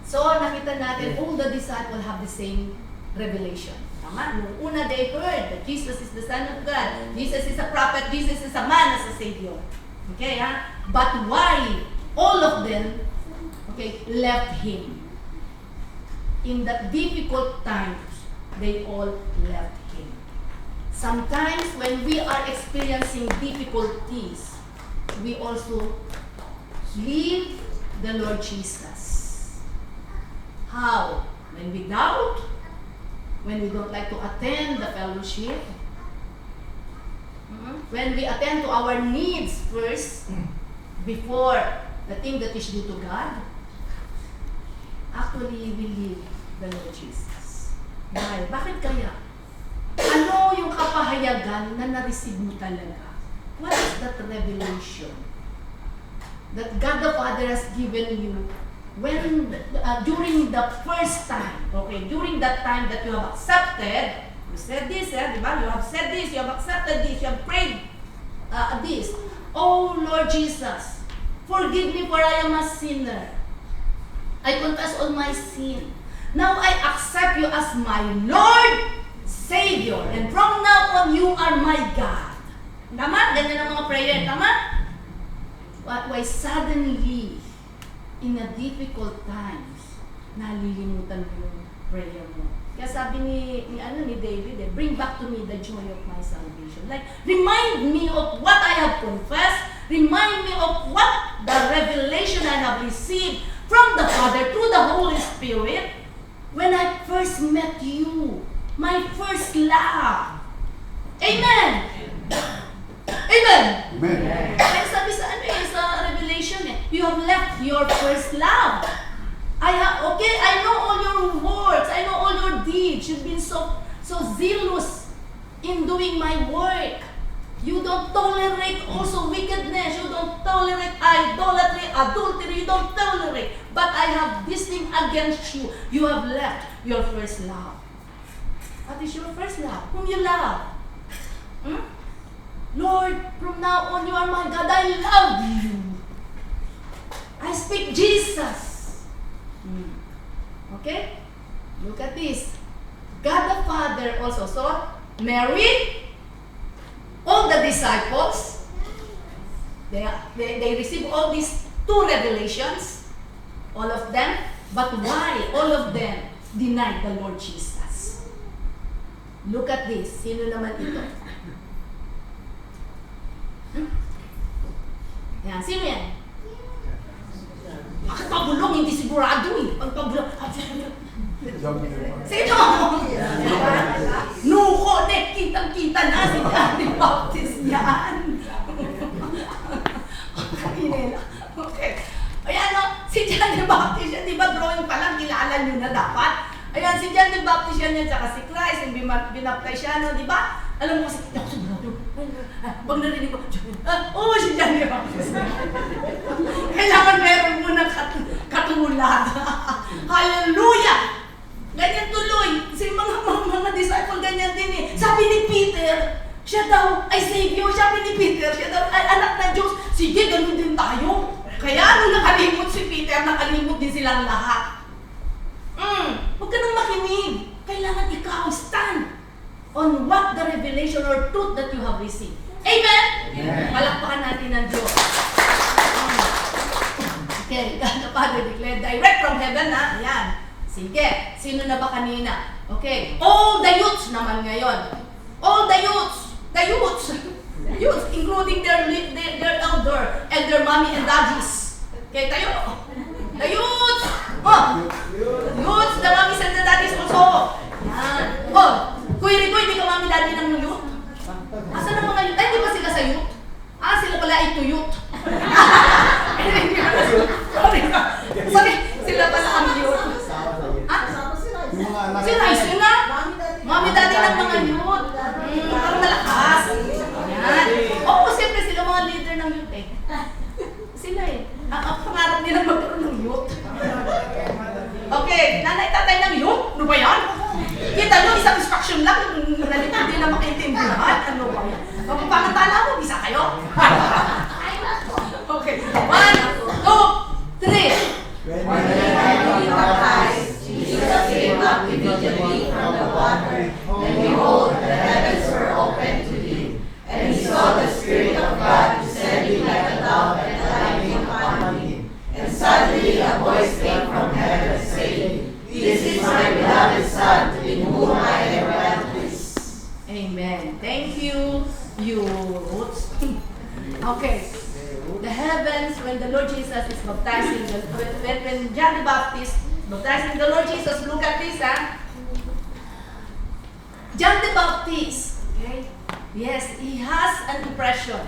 So, nakita natin, all the disciples have the same revelation. Tama? Nung una, they heard that Jesus is the Son of God. Jesus is a prophet. Jesus is a man as a Savior. Okay, ha? But why all of them, left Him? In that difficult times, they all left Him. Sometimes, when we are experiencing difficulties, we also leave the Lord Jesus. How? When we doubt, when we don't like to attend the fellowship, when we attend to our needs first, before the thing that is due to God, actually we leave the Lord Jesus. Why? Bakit kaya? kahayagan na na-receive mo talaga? What is that revelation that God the Father has given you when during the first time, okay, during that time that you have accepted, you said this, di ba? You have said this, you have accepted this, you have prayed this. Oh Lord Jesus, forgive me for I am a sinner. I confess all my sin. Now I accept you as my Lord, Savior, and from now on you are my God. Tama? Ganyan ang mga prayer, tama? But why suddenly, in a difficult times, nalilimutan mo yung prayer mo? Kaya sabi ni David, bring back to me the joy of my salvation. Like, remind me of what I have confessed. Remind me of what the revelation I have received from the Father through the Holy Spirit when I first met you. My first love. Amen! Amen! Amen. Kaya sabi sa Revelation you have left your first love. I know all your words, I know all your deeds. You've been so zealous in doing my work. You don't tolerate also wickedness. You don't tolerate idolatry, adultery. You don't tolerate. But I have this thing against you. You have left your first love. What is your first love? Whom you love? Lord, from now on you are my God. I love you. I speak Jesus. Okay? Look at this. God the Father also saw Mary, all the disciples, they received all these two revelations, all of them, but why all of them denied the Lord Jesus? Look at this. Sino naman ito? Yan. Sino yan? Bakit pabulong? Hindi sigurado eh. Pag pabulong, sino? Nuko, kitang-kita na si John the Baptist yan. Okay. Ayan o, si John the Baptist yan, di ba drawing pa lang, kilala nyo na dapat. Ayan, si John the Baptist yan yan, tsaka si Christ, yung binaptay siya, no, di ba? Alam mo kasi, ako sigurado. Pag narinig ko, si John the Baptist. Kailangan meron mo ng katulad. Hallelujah! Ganyan tuloy. Si mga disciple ganyan din eh. Sabi ni Peter, siya daw ay Savior. Sabi ni Peter, siya daw ay anak ng Diyos. Sige, ganun din tayo. Kaya nung nakalimot si Peter, nakalimot din silang lahat. Huwag ka nang makinig. Kailangan ikaw stand on what the revelation or truth that you have received. Amen? Amen. Palakpakan natin ng Diyos. Okay, God the Father declared direct from heaven na. Ayan. Sige. Sino na ba kanina? Okay. All the youths naman ngayon. All the youths. The youths. Youths, including their elder mommy and daddies. Okay, tayo. The youths. Youths, the mommies and the daddies also. Yan. Kuya Rico, hindi ka mami daddy ng youth? Asan ang mga youth? Ay, di ba sila sa youth? Sila pala ito youth. Sorry, sila pala ang youth. Si Rice na? Mami daddy ng mga youth. Parang malakas. Yan. Oo, siyempre sila mga leader ng youth eh. Sila eh. Ang pangarap nila magkaroon ng youth. Okay, nanay tatay ng youth? Ano ba yan? Kita nyo, isang instruction lang, nalipid din na makaintindihan. Ano ba yan? Pagpapangantala mo, isa kayo? Okay, 1, 2, 3. When they were baptized, Jesus came up immediately from the water, and behold, the heavens were opened to him, and he saw the Spirit of God descending like a dove and alighting upon him. And suddenly a voice came from heaven, saying, This is my beloved Son, in whom I am well pleased. Amen. Thank you, youths. Okay. The heavens, when the Lord Jesus is baptizing, when John the Baptist baptizing the Lord Jesus, look at this, John the Baptist, okay? Yes, he has an impression.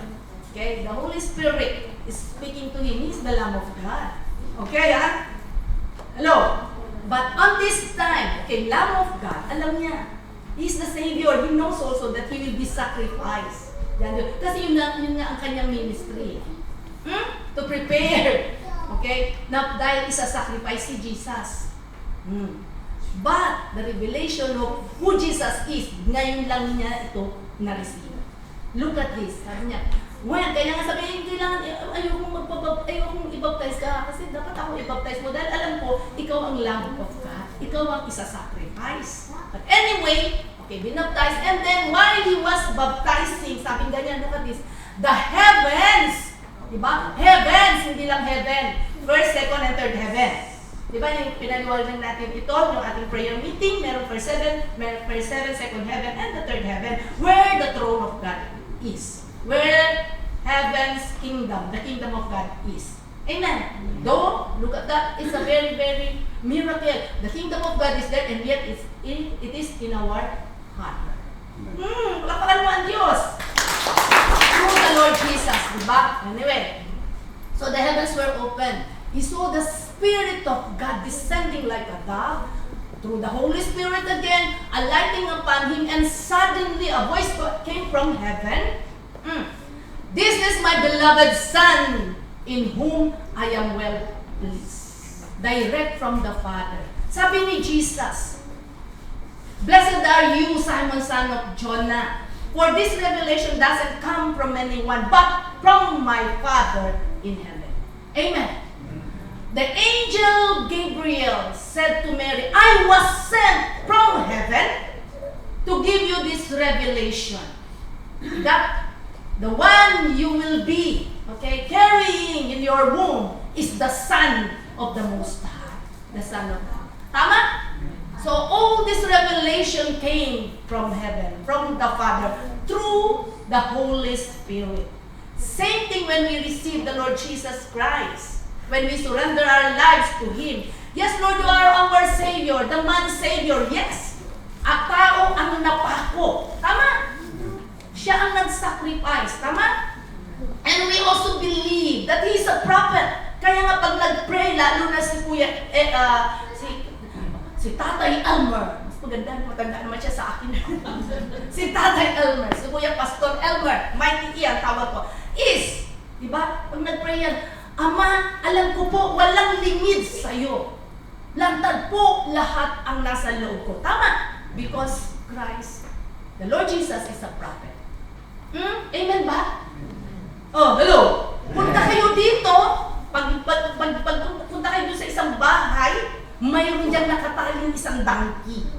Okay? The Holy Spirit is speaking to him. He's the Lamb of God. Okay, Hello? But on this time, okay, Lamb of God, alam niya, He's the Savior. He knows also that He will be sacrificed. Yan yun. Kasi yun nga ang kanyang ministry. To prepare. Okay? Na dahil isa-sacrifice si Jesus. But the revelation of who Jesus is, ngayon lang niya ito na-receive. Look at this. Sabi niya, well, kaya nga sabihin, kailangan, ayokong i-baptize ka kasi dapat ako i-baptize mo dahil alam ko, ikaw ang Lamb of God. Ikaw ang isa-sacrifice. But anyway, okay, binaptize. And then while he was baptizing, sabi ganyan, look at this, the heavens, diba? Heavens, hindi lang heaven. First, second, and third heaven. Diba yung pinaliwanag natin ito, yung ating prayer meeting, meron first seven, second heaven, and the third heaven, where the throne of God is. Where heaven's kingdom, the kingdom of God is. Amen. Though, look at that, it's a very, very miracle. The kingdom of God is there, and yet it is in our heart. Palakpakan mo ang Diyos. Through the Lord Jesus, diba? Anyway, so the heavens were open. He saw the Spirit of God descending like a dove, through the Holy Spirit again, alighting upon him, and suddenly a voice came from heaven. This is my beloved Son, in whom I am well pleased. Direct from the Father. Sabi ni Jesus, blessed are you, Simon, son of Jonah, for this revelation doesn't come from anyone, but from my Father in heaven. Amen. The angel Gabriel said to Mary, I was sent from heaven to give you this revelation. That the one you will be, okay, carrying in your womb is the Son of the Most High. The Son of God. Tama? So all this revelation came from heaven, from the Father, through the Holy Spirit. Same thing when we receive the Lord Jesus Christ. When we surrender our lives to Him. Yes, Lord, you are our Savior, the man Savior, yes. At tao ang napako. Tama? Siya ang nag-sacrifice. Tama? And we also believe that He is a prophet. Kaya nga pag nag-pray, lalo na si Kuya, si Tatay Elmer. Mas maganda, matanda naman siya sa akin. Si Tatay Elmer, si Kuya Pastor Elmer, Mighty E ang tawag ko, is, di ba? Pag nag-pray yan, Ama, alam ko po, walang limit sa'yo. Lantad po lahat ang nasa loob ko. Tama? Because Christ, the Lord Jesus is a prophet. Amen ba? Oh, hello. Punta kayo dito, pag punta kayo doon sa isang bahay, mayroon diyang nakataling isang donkey.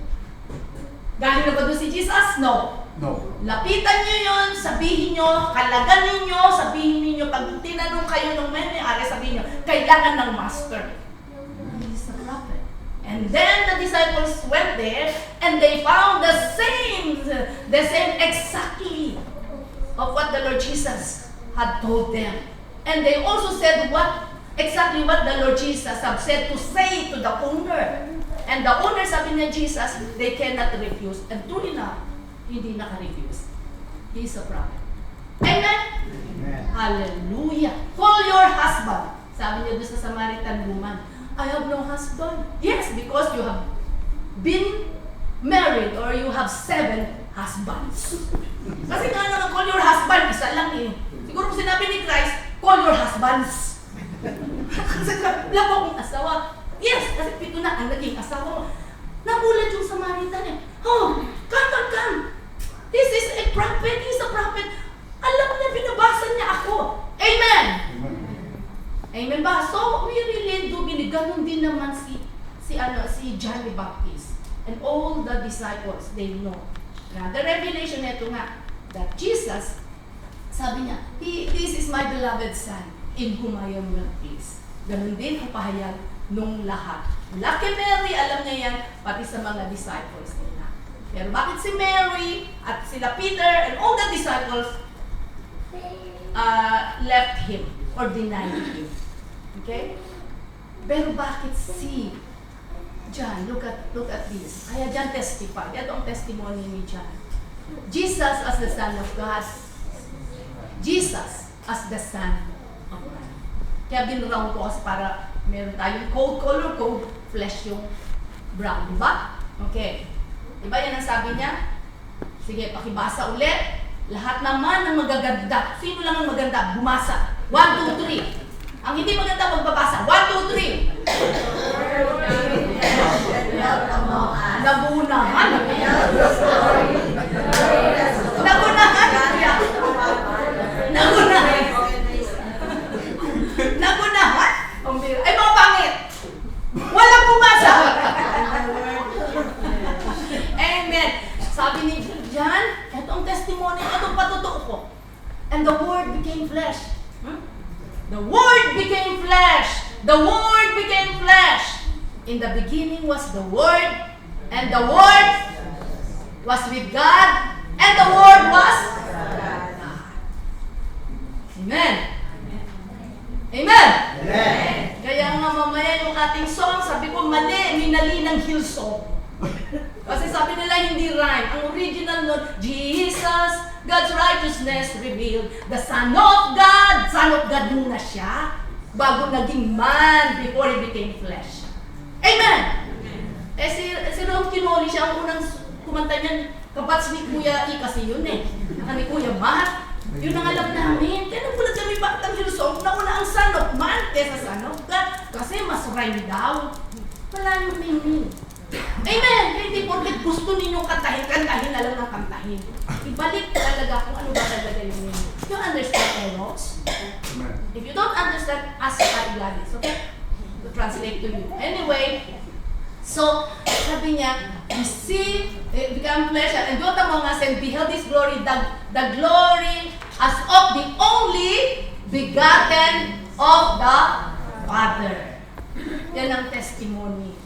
Galing na ba doon si Jesus? No. No. Lapitan nyo yun, sabihin nyo, halagan ninyo, sabihin ninyo, pag tinanong kayo ng may-ari, sabihin nyo, kailangan ng master. He is a prophet. And then the disciples went there, and they found the same exactly of what the Lord Jesus had told them. And they also said exactly what the Lord Jesus had said to say to the owner. And the owner, sabi niya Jesus, they cannot refuse. And true enough, hindi naka-refuse. He is a prophet. Amen? Amen. Hallelujah. Call your husband. Sabi niya doon sa Samaritan woman, I have no husband. Yes, because you have been married or you have 7 husbands. Kasi nga naman, call your husband, isa lang eh. Siguro kung sinabi ni Christ, call your husbands. Kasi wala po akong asawa. Yes, kasi 7 na ang naging asawa mo. Nagulat yung Samaritan eh. Oh, come. This is a prophet. He's a prophet. Alam niya, binabasa niya ako. Amen. Amen ba? So, we really do believe. Ganun din naman si John the Baptist. And all the disciples, they know. Now, the revelation nito nga, that Jesus, sabi niya, this is my beloved Son, in whom I am well pleased. Ganun din ang pahayag nung lahat. Mula kay Mary, alam niya yan, pati sa mga disciples nila. Pero bakit si Mary at sila Peter and all the disciples left him or denied him? Okay? Pero bakit si John? Look at this. Kaya John testified. Ito ang testimony ni John. Jesus as the Son of God. Jesus as the Son of God. Kaya binrown ko para meron tayong code, color code, flesh yung brown, diba? Okay. Diba yan ang sabi niya? Sige, pakibasa ulit. Lahat naman ng magaganda. Sino lang ang maganda? Bumasa. 1, 2, 3. Ang hindi maganda, magbabasa. 1, 2, 3. Nagunahan. Nagunahan. Nagunahan. Nagunahan. Ay, mga pangit. Walang bumasa. Amen. Sabi ni John, ito ang testimony, ito ang patotoo ko. And the Word became flesh. The Word became flesh. The Word became flesh. In the beginning was the Word, and the Word was with God, and the Word was God. Amen. Amen. Amen. Kaya nga mamaya yung ating song, sabi ko mali, minali ng Hillsong. Kasi sabi nila hindi rhyme. Ang original nun, Jesus, God's righteousness revealed. The Son of God muna siya bago naging man before He became flesh. Amen! Eh si Ron Kinoli siya ang unang kumanta niyan. Kabats ni Kuya I kasi yun eh. Ni Kuya Matt. Yun ang alam namin. Kaya nagulat kami bakit ang Hillsong nauna ang Son of Man kesa Son of God. Kasi mas rhyme daw. Wala yung meaning. Amen! Kaya hindi porket gusto ninyong kantahin na lang ng kantahin. Ibalik talaga kung ano ba talaga yung meaning. You understand, Eros? Amen. If you don't understand, ask Father Gladys, okay? To translate to you. Anyway, so, sabi niya, receive, become flesh, and dwelt among us, and beheld His glory, the glory as of the only begotten of the Father. Yan ang testimony.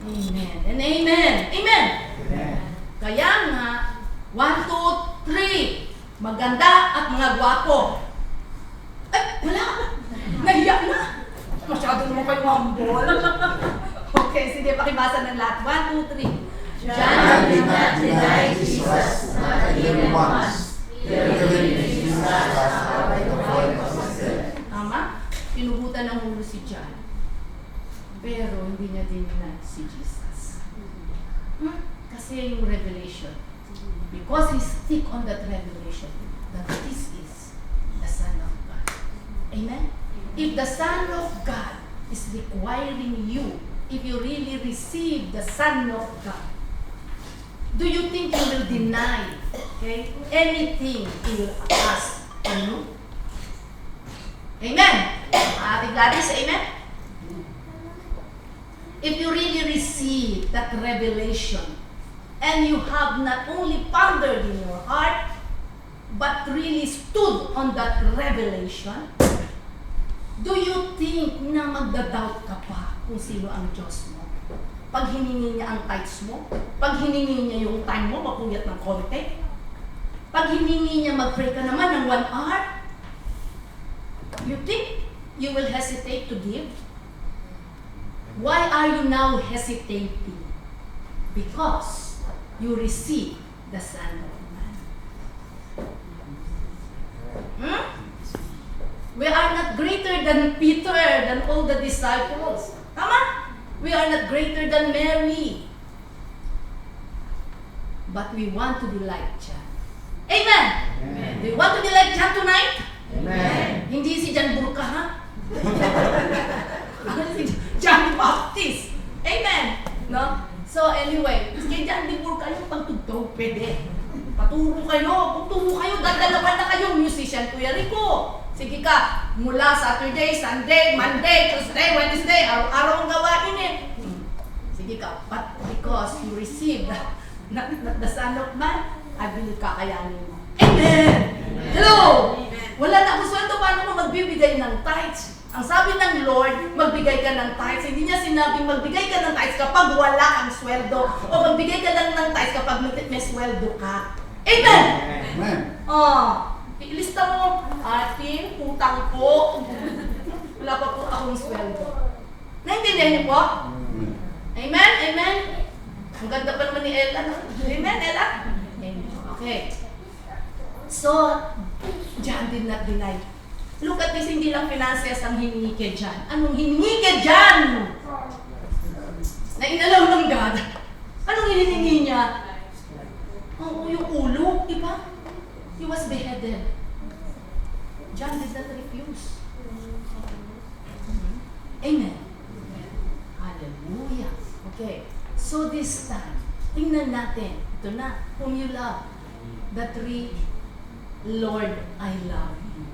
Amen. And amen. Amen. Amen. Kaya nga, 1, 2, 3. Maganda at mga gwapo. Ay, wala. Nahiya na. Masyado naman kayo humble. Okay, sige, pakibasa ng lahat. 1, 2, 3. John did not deny Jesus, not even once. He believed Jesus was by the voice of His death. Tama? Pinuhutan ng ulo si John. Pero hindi niya dinay si Jesus. Kasi yung revelation. Because he stick on that revelation that this is the Son of God. Amen? If the Son of God is requiring you, if you really receive the Son of God, do you think you will deny, okay, anything He will ask from you? Amen? Ate Gladys, amen? If you really receive that revelation, and you have not only pondered in your heart, but really stood on that revelation, do you think na magda-doubt ka pa kung sino ang Diyos mo? Pag hiningi niya ang tithes mo, pag hiningi niya yung time mo, mapuyat ng konti, pag hiningi niya mag-pray ka naman ng 1 hour, you think you will hesitate to give? Why are you now hesitating? Because you receive the Son of Man. We are not greater than Peter, than all the disciples. Tama? We are not greater than Mary. But we want to be like John. Amen? Amen. Do you want to be like John tonight? Amen. Hindi si John Burka, ha? Si John Baptist. Amen? No? So anyway, kay John Burka yung pagtugtog, pwede. Paturo kayo, pagturo kayo, dadalawan na kayong musician, Kuya Rico. Sige ka, mula Saturday, Sunday, Monday, Tuesday, Wednesday, araw-araw ang gawain eh. Sige ka, but because you received the Son of Man, I believe kakayanin mo. Amen! Hello! Wala na akong sweldo, paano mo magbibigay ng tithes? Ang sabi ng Lord, magbigay ka ng tithes. Hindi niya sinabing magbigay ka ng tithes kapag wala kang sweldo o magbigay ka lang ng tithes kapag may sweldo ka. Amen! Amen. Ilista mo, ating utang po. Wala pa po akong sweldo. Naintindihan niyo po? Amen? Amen? Ang ganda pa naman ni Ella. No? Amen, Ella? Amen. Okay. So, John did not deny. Look at this, hindi lang finances ang hiningi kay John. Anong hiningi kay John? Na inalaw ng God. Anong hinihingi niya? Oo, yung ulo, di ba? He was beheaded. John did not refuse. Amen. Hallelujah. Okay. So this time, tingnan natin. Ito na. Whom you love. The three, Lord, I love you.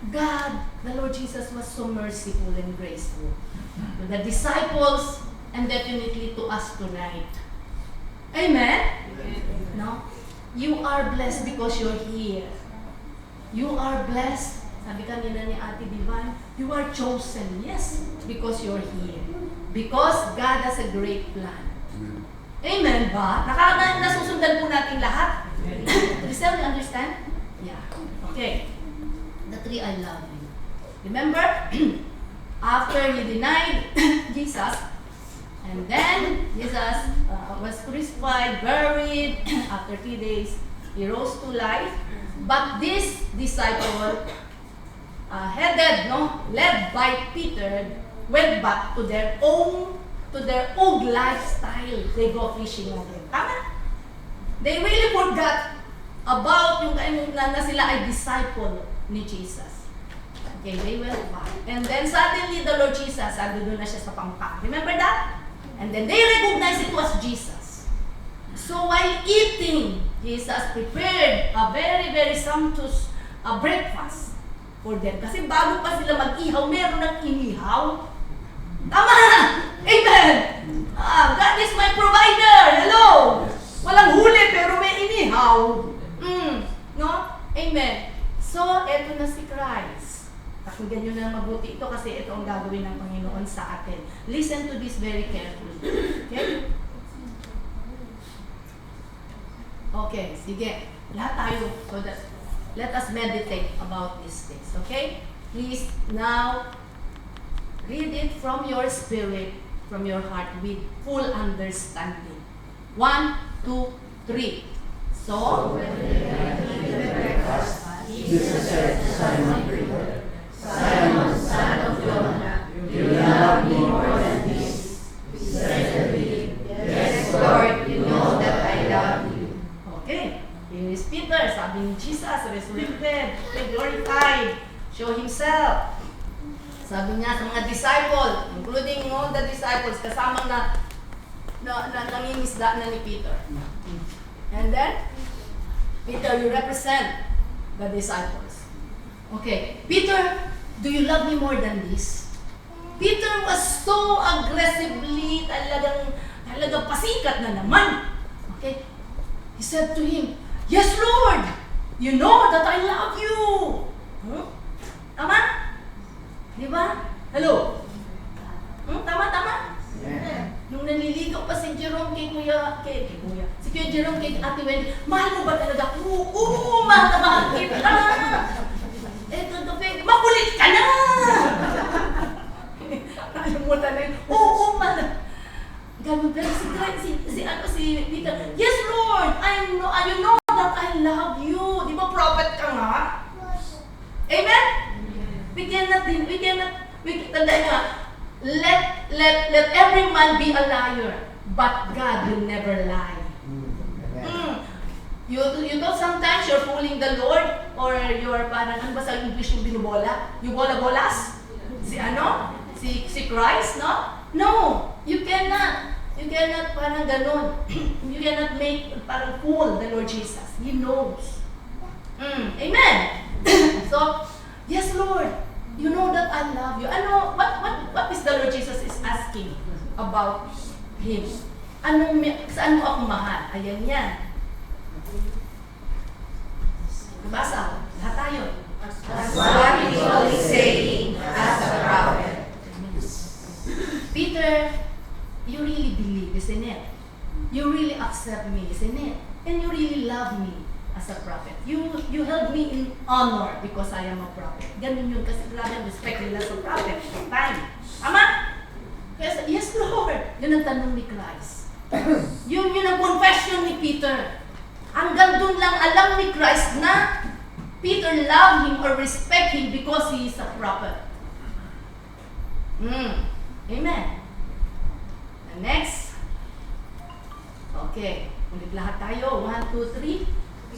God, the Lord Jesus was so merciful and graceful to the disciples and definitely to us tonight. Amen? No? You are blessed because you're here. You are blessed. Sabi kanina ni Ate Divine, you are chosen. Yes, because you're here. Because God has a great plan. Amen ba? Nasusundan po natin lahat? Giselle, you understand? Yeah. Okay. The three, I love you. Remember? After he denied Jesus, and then Jesus was crucified, buried. After 3 days, he rose to life. But this disciple, led by Peter, went back to their old lifestyle. They go fishing again. Tama? They really forgot about yung na sila ay disciple ni Jesus. Okay, they went back. And then suddenly the Lord Jesus, doon na siya sa pangpang. Remember that? And then they recognized it was Jesus. So while eating, Jesus prepared a very, very sumptuous breakfast for them. Kasi bago pa sila mag-ihaw, meron ng inihaw. Tama! Amen! God is my provider! Hello! Walang huli pero may inihaw. No? Amen. So, eto na si Christ. Pakinggan nyo na mabuti ito kasi ito ang gagawin ng Panginoon sa atin. Listen to this very carefully. Okay? Okay, sige. Lahat tayo. So that, let us meditate about these things. Okay? Please, now, read it from your spirit, from your heart, with full understanding. 1, 2, 3. So, Jesus said to Simon Peter, Simon, son of Jonah, do you love me more than this? He said to him, Yes, Lord, you know that I love you. okay. Here is Peter. Sabi ni Jesus, resurrected, glorified, show himself. Sabi niya sa mga disciple, including all the disciples, kasama na nangingisda na ni Peter. And then, Peter, you represent the disciples. Okay, Peter, do you love me more than this? Peter was so aggressively, talagang pasikat na naman. Okay, he said to him, Yes, Lord, you know that I love you. Tama? Di ba? Hello? Tama? Yeah. Nung naliligaw pa si Jerome kay Kuya, si Kuya Jerome kay Ate Wendy, mahal mo ba talaga? Oo, mahal kita. Eto, makulit ka na! Nakalimutan na yun. Oo, mahal. Ganun pero si Peter, Yes, Lord, you know that I love you. Di ba prophet ka nga? Amen? Tandaan nga, let every man be a liar, but God will never lie. You know sometimes you're fooling the Lord, or you're parang, ano ba sa English yung binubola? You bola-bolas? Si Christ, no? No! You cannot parang ganun. You cannot make parang fool the Lord Jesus. He knows. Amen! So, yes, Lord, you know that I love you. What is the Lord Jesus is asking about Him? Saan mo ako mahal? Ayan yan. Basa, lahat tayo. That's what he was saying as a prophet. Peter, you really believe, isn't it? You really accept me, isn't it? And you really love me as a prophet. You held me in honor because I am a prophet. Ganun yun kasi grabe respect nila sa prophet. Time. Tama? Yes, Lord. Yun ang tanong ni Christ. Yun ang confession ni Peter. Hanggang dun lang alam ni Christ na Peter loved him or respect him because he is a prophet. Amen. And next, Okay. Ulit lahat tayo. 1, 2, 3.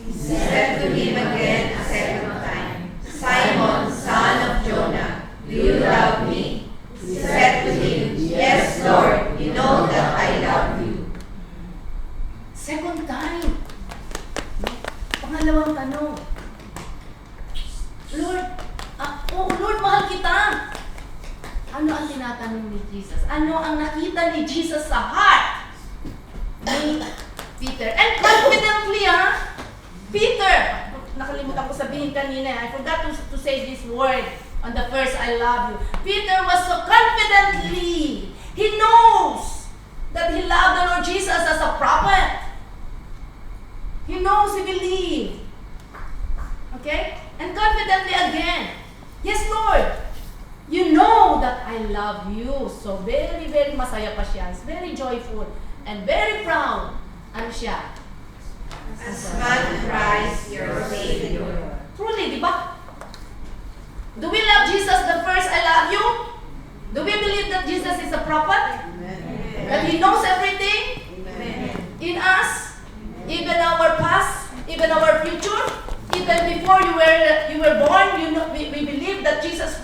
He said to him again a second time, Simon, son of Jonah, do you love me? He said to him, Yes, Lord, you know that I love you. Second time. Pangalawang tanong. Lord, Lord, mahal kita. Ano ang tinatanong ni Jesus? Ano ang nakita ni Jesus sa heart ni Peter? And confidently, Peter, nakalimutan ko sabihin kanina, I forgot to say this word on the first, I love you. Peter was so confidently, he knows that he loved the Lord Jesus as a prophet. He knows, he believes. Okay? And confidently again, yes, Lord, you know that I love you. So very, very masaya pa siya. He's very joyful and very proud. Ano siya? As man Christ, your Savior. Truly, di ba? Do we love Jesus the first, I love you? Do we believe that Jesus is a prophet? That He knows everything in us? Even our past, even our future, even before you were born, we believe that Jesus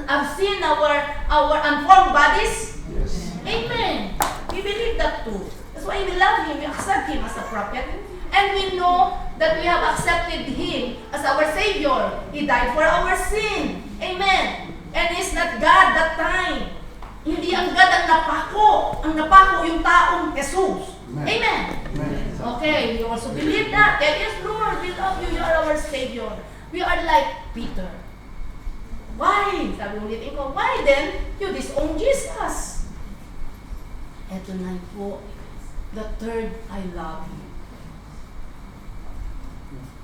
have seen our unformed bodies. Yes. Amen. We believe that too. That's why we love Him. We accept Him as a prophet. And we know that we have accepted Him as our Savior. He died for our sin. Amen. And He's not God that time. Hindi ang God ang napako. Ang napako yung taong Jesus. Amen. Okay, we also believe that. Yes, Lord, we love you. You are our Savior. We are like Peter. Why? Sabi ulitin ko, why then you disown Jesus? Ito na po, the third, I love you.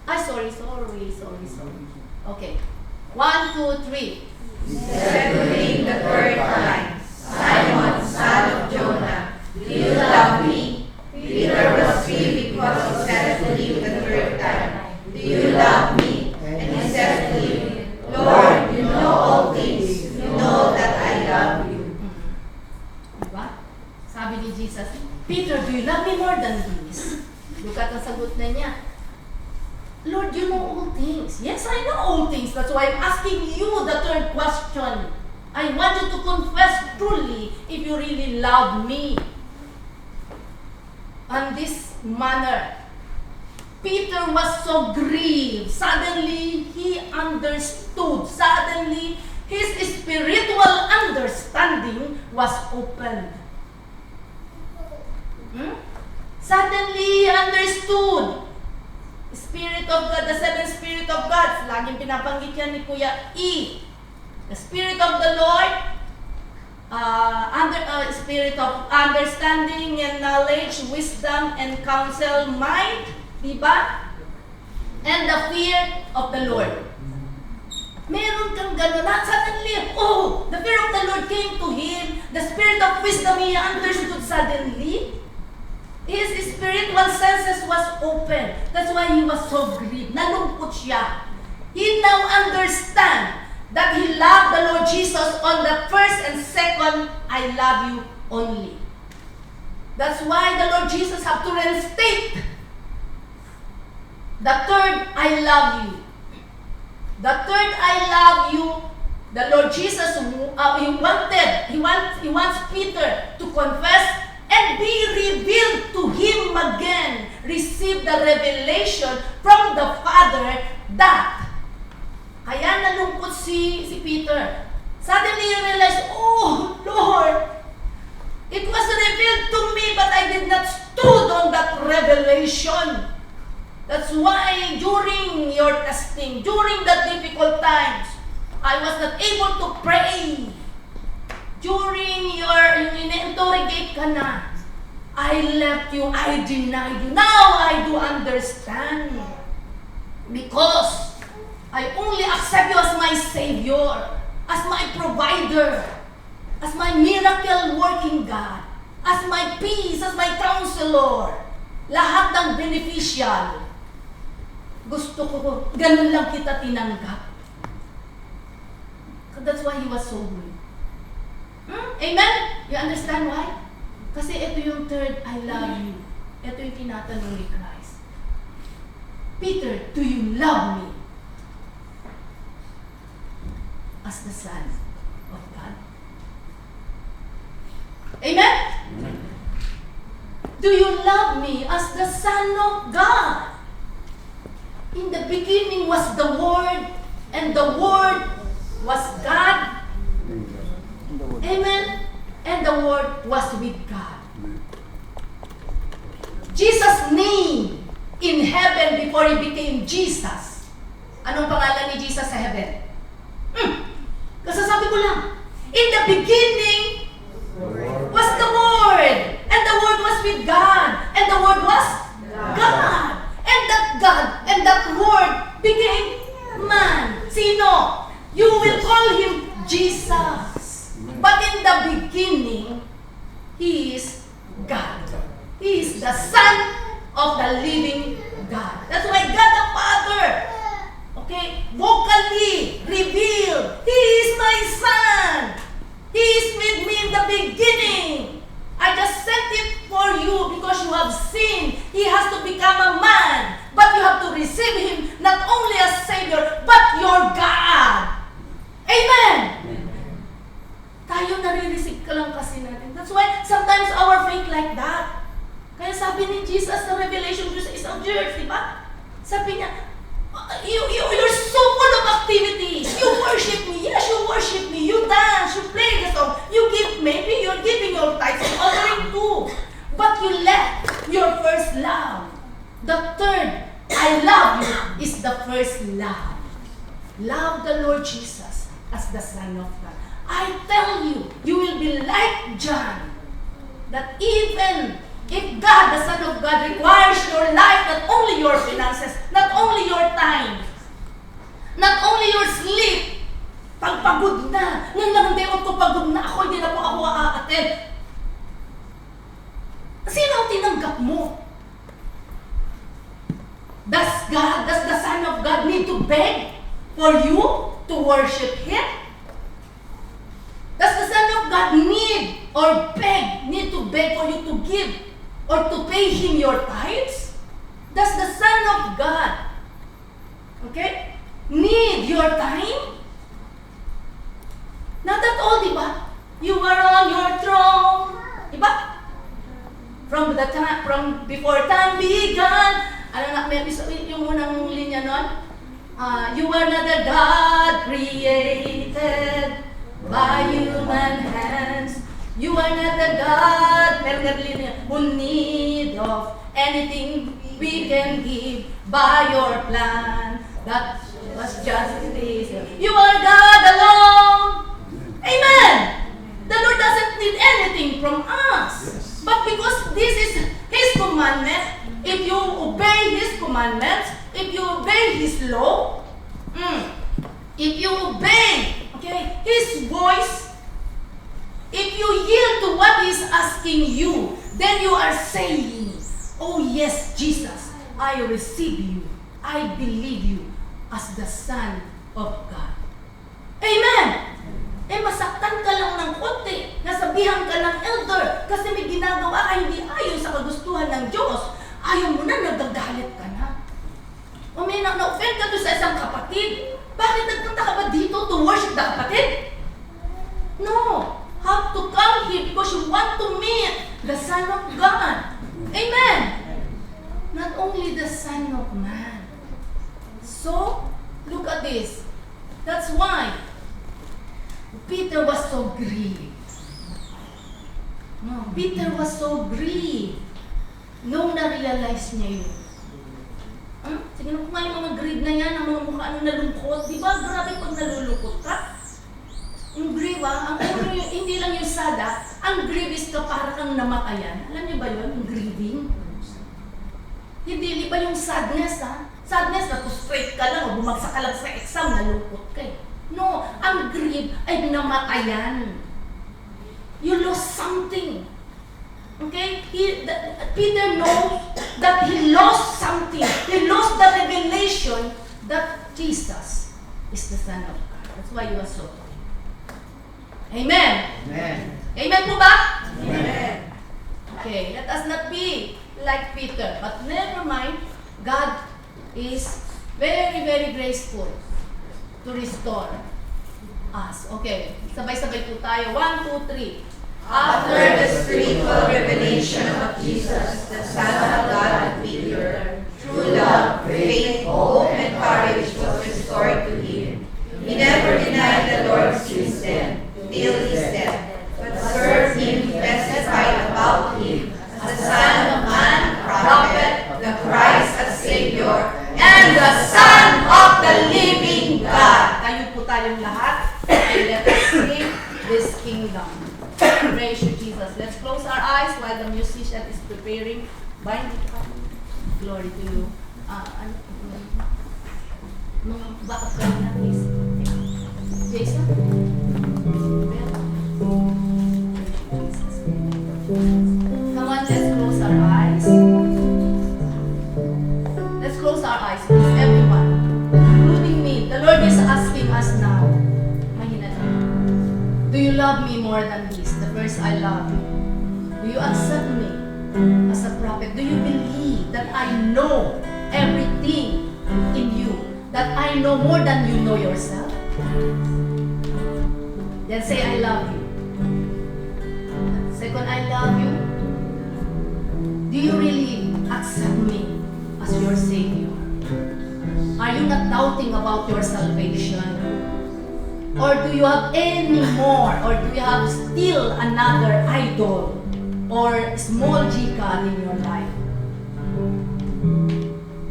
Sorry. Okay. 1, 2, 3. He said to him the third time, Simon, son of Jonah, do you love me? Peter was grieved because he said to him the third time, do you love me? And he said to him, Lord, you know all things. You know that I love you. Diba? Sabi ni Jesus, Peter, do you love me more than this? Look at ang sagot na niya. Lord, you know all things. Yes, I know all things. That's why I'm asking you the third question. I want you to confess truly if you really love me. On this manner, Peter was so grieved. Suddenly, he understood. Suddenly, his spiritual understanding was opened. Suddenly, he understood. Spirit of God, the seven Spirit of God. Laging pinapanggit yan ni Kuya E. The Spirit of the Lord, Spirit of understanding and knowledge, wisdom and counsel, mind, diba? And the fear of the Lord. Meron kang gano'n na suddenly, the fear of the Lord came to him. The Spirit of wisdom, he understood suddenly. His spiritual senses was open. That's why he was so grieved. Nalungkot siya. He now understand that he loved the Lord Jesus on the first and second, I love you only. That's why the Lord Jesus have to reinstate the third, I love you. The third, I love you. The Lord Jesus, he wants Peter to confess and be revealed to him again. Receive the revelation from the Father that. Kaya nalungkot si Peter. Suddenly he realized, oh Lord, it was revealed to me but I did not stood on that revelation. That's why during your testing, during the difficult times, I was not able to pray. During your in-interrogate ka na, I left you, I denied you. Now I do understand. Because I only accept you as my Savior, as my provider, as my miracle-working God, as my peace, as my counselor. Lahat ng beneficial. Gusto ko, ganun lang kita tinanggap. That's why he was so good. Amen? You understand why? Kasi ito yung third, I love you. Ito yung tinatanong ni Christ. Peter, do you love me as the Son of God? Amen? Do you love me as the Son of God? In the beginning was the Word, and the Word was God. Amen? And the Word was with God. Jesus' name in heaven before He became Jesus. Anong pangalan ni Jesus sa heaven? Kasasabi ko lang. In the beginning was the Word. And the Word was with God. And the Word was God. And that God and that Word became man. Sino? You will call Him Jesus. But in the beginning, He is God. He is the Son of the living God. That's why God the Father, okay, vocally revealed, He is my Son. He is with me in the beginning. I just sent Him for you because you have sinned. He has to become a man. But you have to receive Him not only as Savior, but your God. Amen! Tayo nare-receive ka lang kasi natin. That's why sometimes our faith like that. Kaya sabi ni Jesus sa Revelation sa isang church, di ba? Sabi niya, you're so full of activities. You worship me. Yes, you worship me. You dance. You play the song. You give. Maybe you're giving your tithes and offering too. But you left your first love. The third, I love you, is the first love. Love the Lord Jesus as the Son of God. I tell you, you will be like John. That even if God, the Son of God, requires your life, not only your finances, not only your time, not only your sleep, pagpagod na, yan lang ang dayot ko, pagod na ako, hindi na po ako a-attend. Sino ang tinanggap mo? Does the Son of God need to beg for you to worship Him? Does the Son of God need to beg for you to give or to pay Him your tithes? Does the Son of God, okay, need your time? Not at all, di ba? You are on your throne, di ba? From before time began, ano na, may yung unang linya nun? You are not a God created by human hands. You are not a God, who need of anything we can give by your plan. That was just this. You are God alone. Amen. The Lord doesn't need anything from us. But because this is His commandment, if you obey His commandments, if you obey His law, if you obey, okay, His voice, if you yield to what He's asking you, then you are saying, oh yes, Jesus, I receive you. I believe you as the Son of God. Amen! Masaktan ka lang ng konti, nasabihan ka ng elder, kasi may ginagawa ka hindi ayon sa kagustuhan ng Diyos. Ayaw mo na, nagagalit ka na. O may na-offend ka to sa isang kapatid. Bakit nagpunta ka ba dito to worship the kapatid? No. Have to come here because you want to meet the Son of God. Amen. Not only the Son of Man. So, look at this. That's why Peter was so grieved. No, Peter was so grieved nung na-realize niya yun. Sige na, kung nga yung mga grieve na yan, ang mga mukha nalungkot, di ba? Grabe pag nalulungkot ka. Yung grieve, ang hindi lang yung sada, ang grieve is ka para kang namatayan. Alam niyo ba yun, yung grieving? Hindi ba yung sadness, Sadness na straight ka lang, o bumagsak ka lang sa exam, nalungkot ka eh. No, ang grieve ay namatayan. You lost something. Okay? Peter knows that he lost something. He lost the revelation that Jesus is the Son of God. That's why he was so grieved. Amen? Amen. Amen po ba? Amen. Okay, let us not be like Peter. But never mind, God is very, very graceful to restore us. Okay, sabay-sabay po tayo. 1, 2, 3. After the spiritual revelation of Jesus, the Son of God and Peter, true love, faith, hope, and courage was restored to him. He never denied the Lord's wisdom till his death, but served him, testified about him as the Son of Man, prophet, the Christ as Savior, and the Son of the living God. Tayo po tayong lahat. Okay, let us sing this kingdom. Praise you, Jesus. Let's close our eyes while the musician is preparing. Bind it up. Glory to you. Backup ka na, please. Jason? Come on, let's close our eyes. Let's close our eyes, please, everyone. Including me. The Lord is asking us now. Mahina lang. Do you love me more than this? The verse, I love you. Do you accept me as a prophet? Do you believe that I know everything in you? That I know more than you know yourself? Then say, I love you. Second, I love you. Do you really accept me as your Savior? Are you not doubting about your salvation? Or do you have any more? Or do you have still another idol or small G God in your life?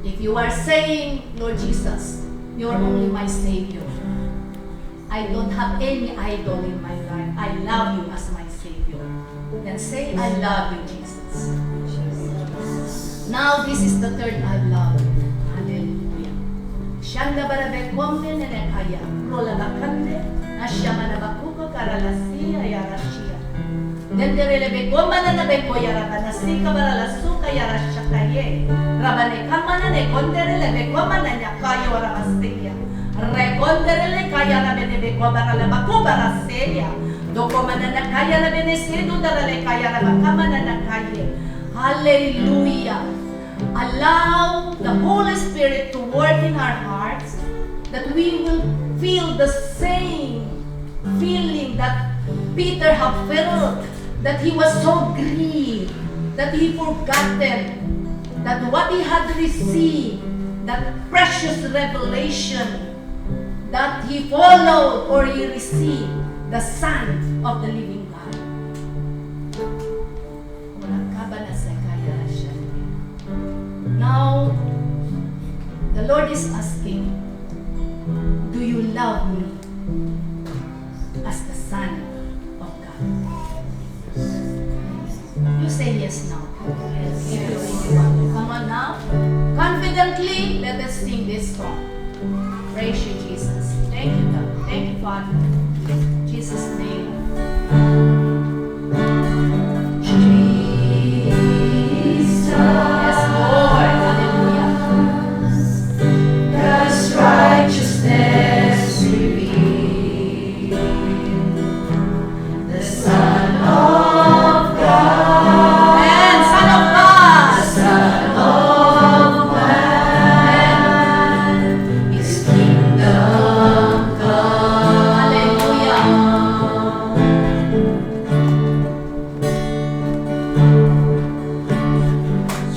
If you are saying, Lord Jesus, you're only my Savior. I don't have any idol in my life. I love you as my Savior. Then say, I love you, Jesus. Now this is the third I love you. Hallelujah. Shanda barabe komne nene kaya. Rola bakande. Ashama na bakuko karalasi ayarashia. Denderelebe gomana na beko yarata nasi kabaralasu kayarasha kaye. Rabane kamana ne konderelebe gomana nya kayo waramastiya. Rekonderele kaya na benebe kobarala bakubaraseya. Doko mana na kaya na benesido darale kaya na bakamana na kaye. Hallelujah. Allow the Holy Spirit to work in our hearts, that we will feel the same feeling that Peter had felt, that he was so grieved, that he forgotten that what he had received, that precious revelation, that he followed or he received the Son of the living God. Now, the Lord is asking, do you love me as the Son of God? You say yes now. Yes. If you really want to. Come on now. Confidently, let us sing this song. Praise you, Jesus. Thank you, God. Thank you, Father. In Jesus' name. Yes, Lord. Hallelujah. God's righteousness revealed, the Son of God, And Son of God. the Son of Man, His kingdom come. Hallelujah.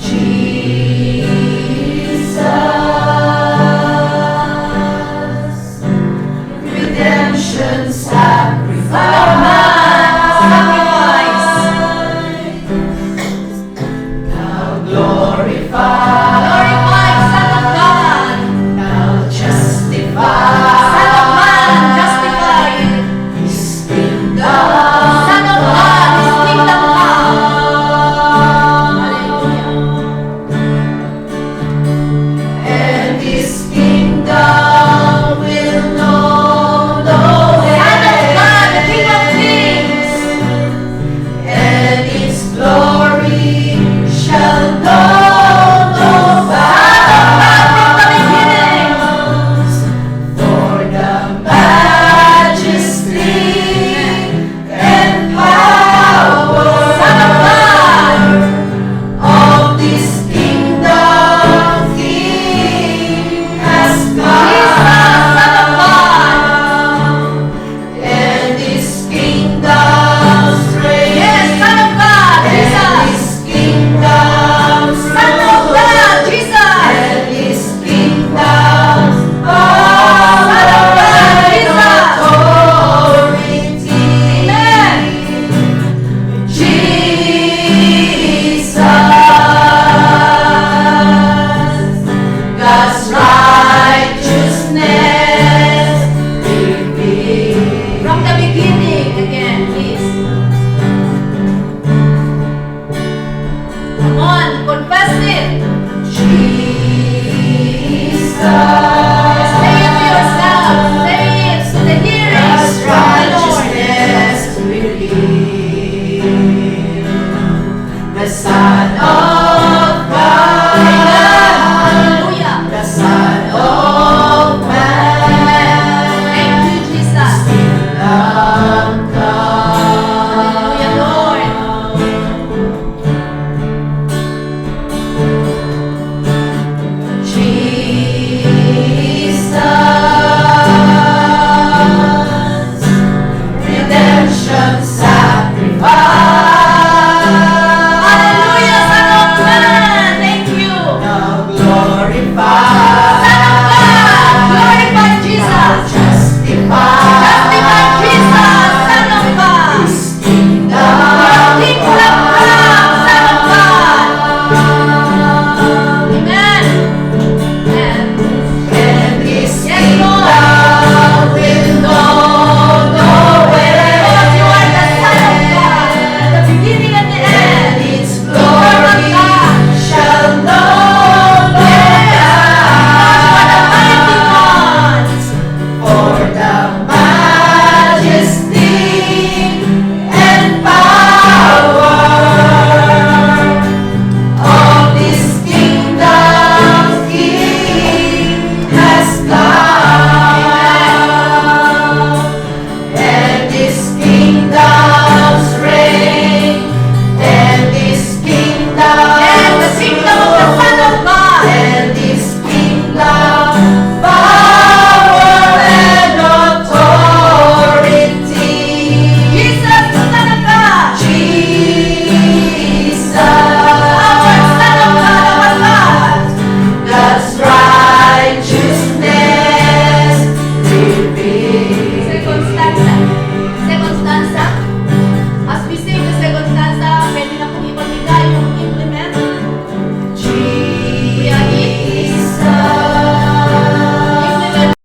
Jesus, redemption sacrifice, Sacrifice. now glorified.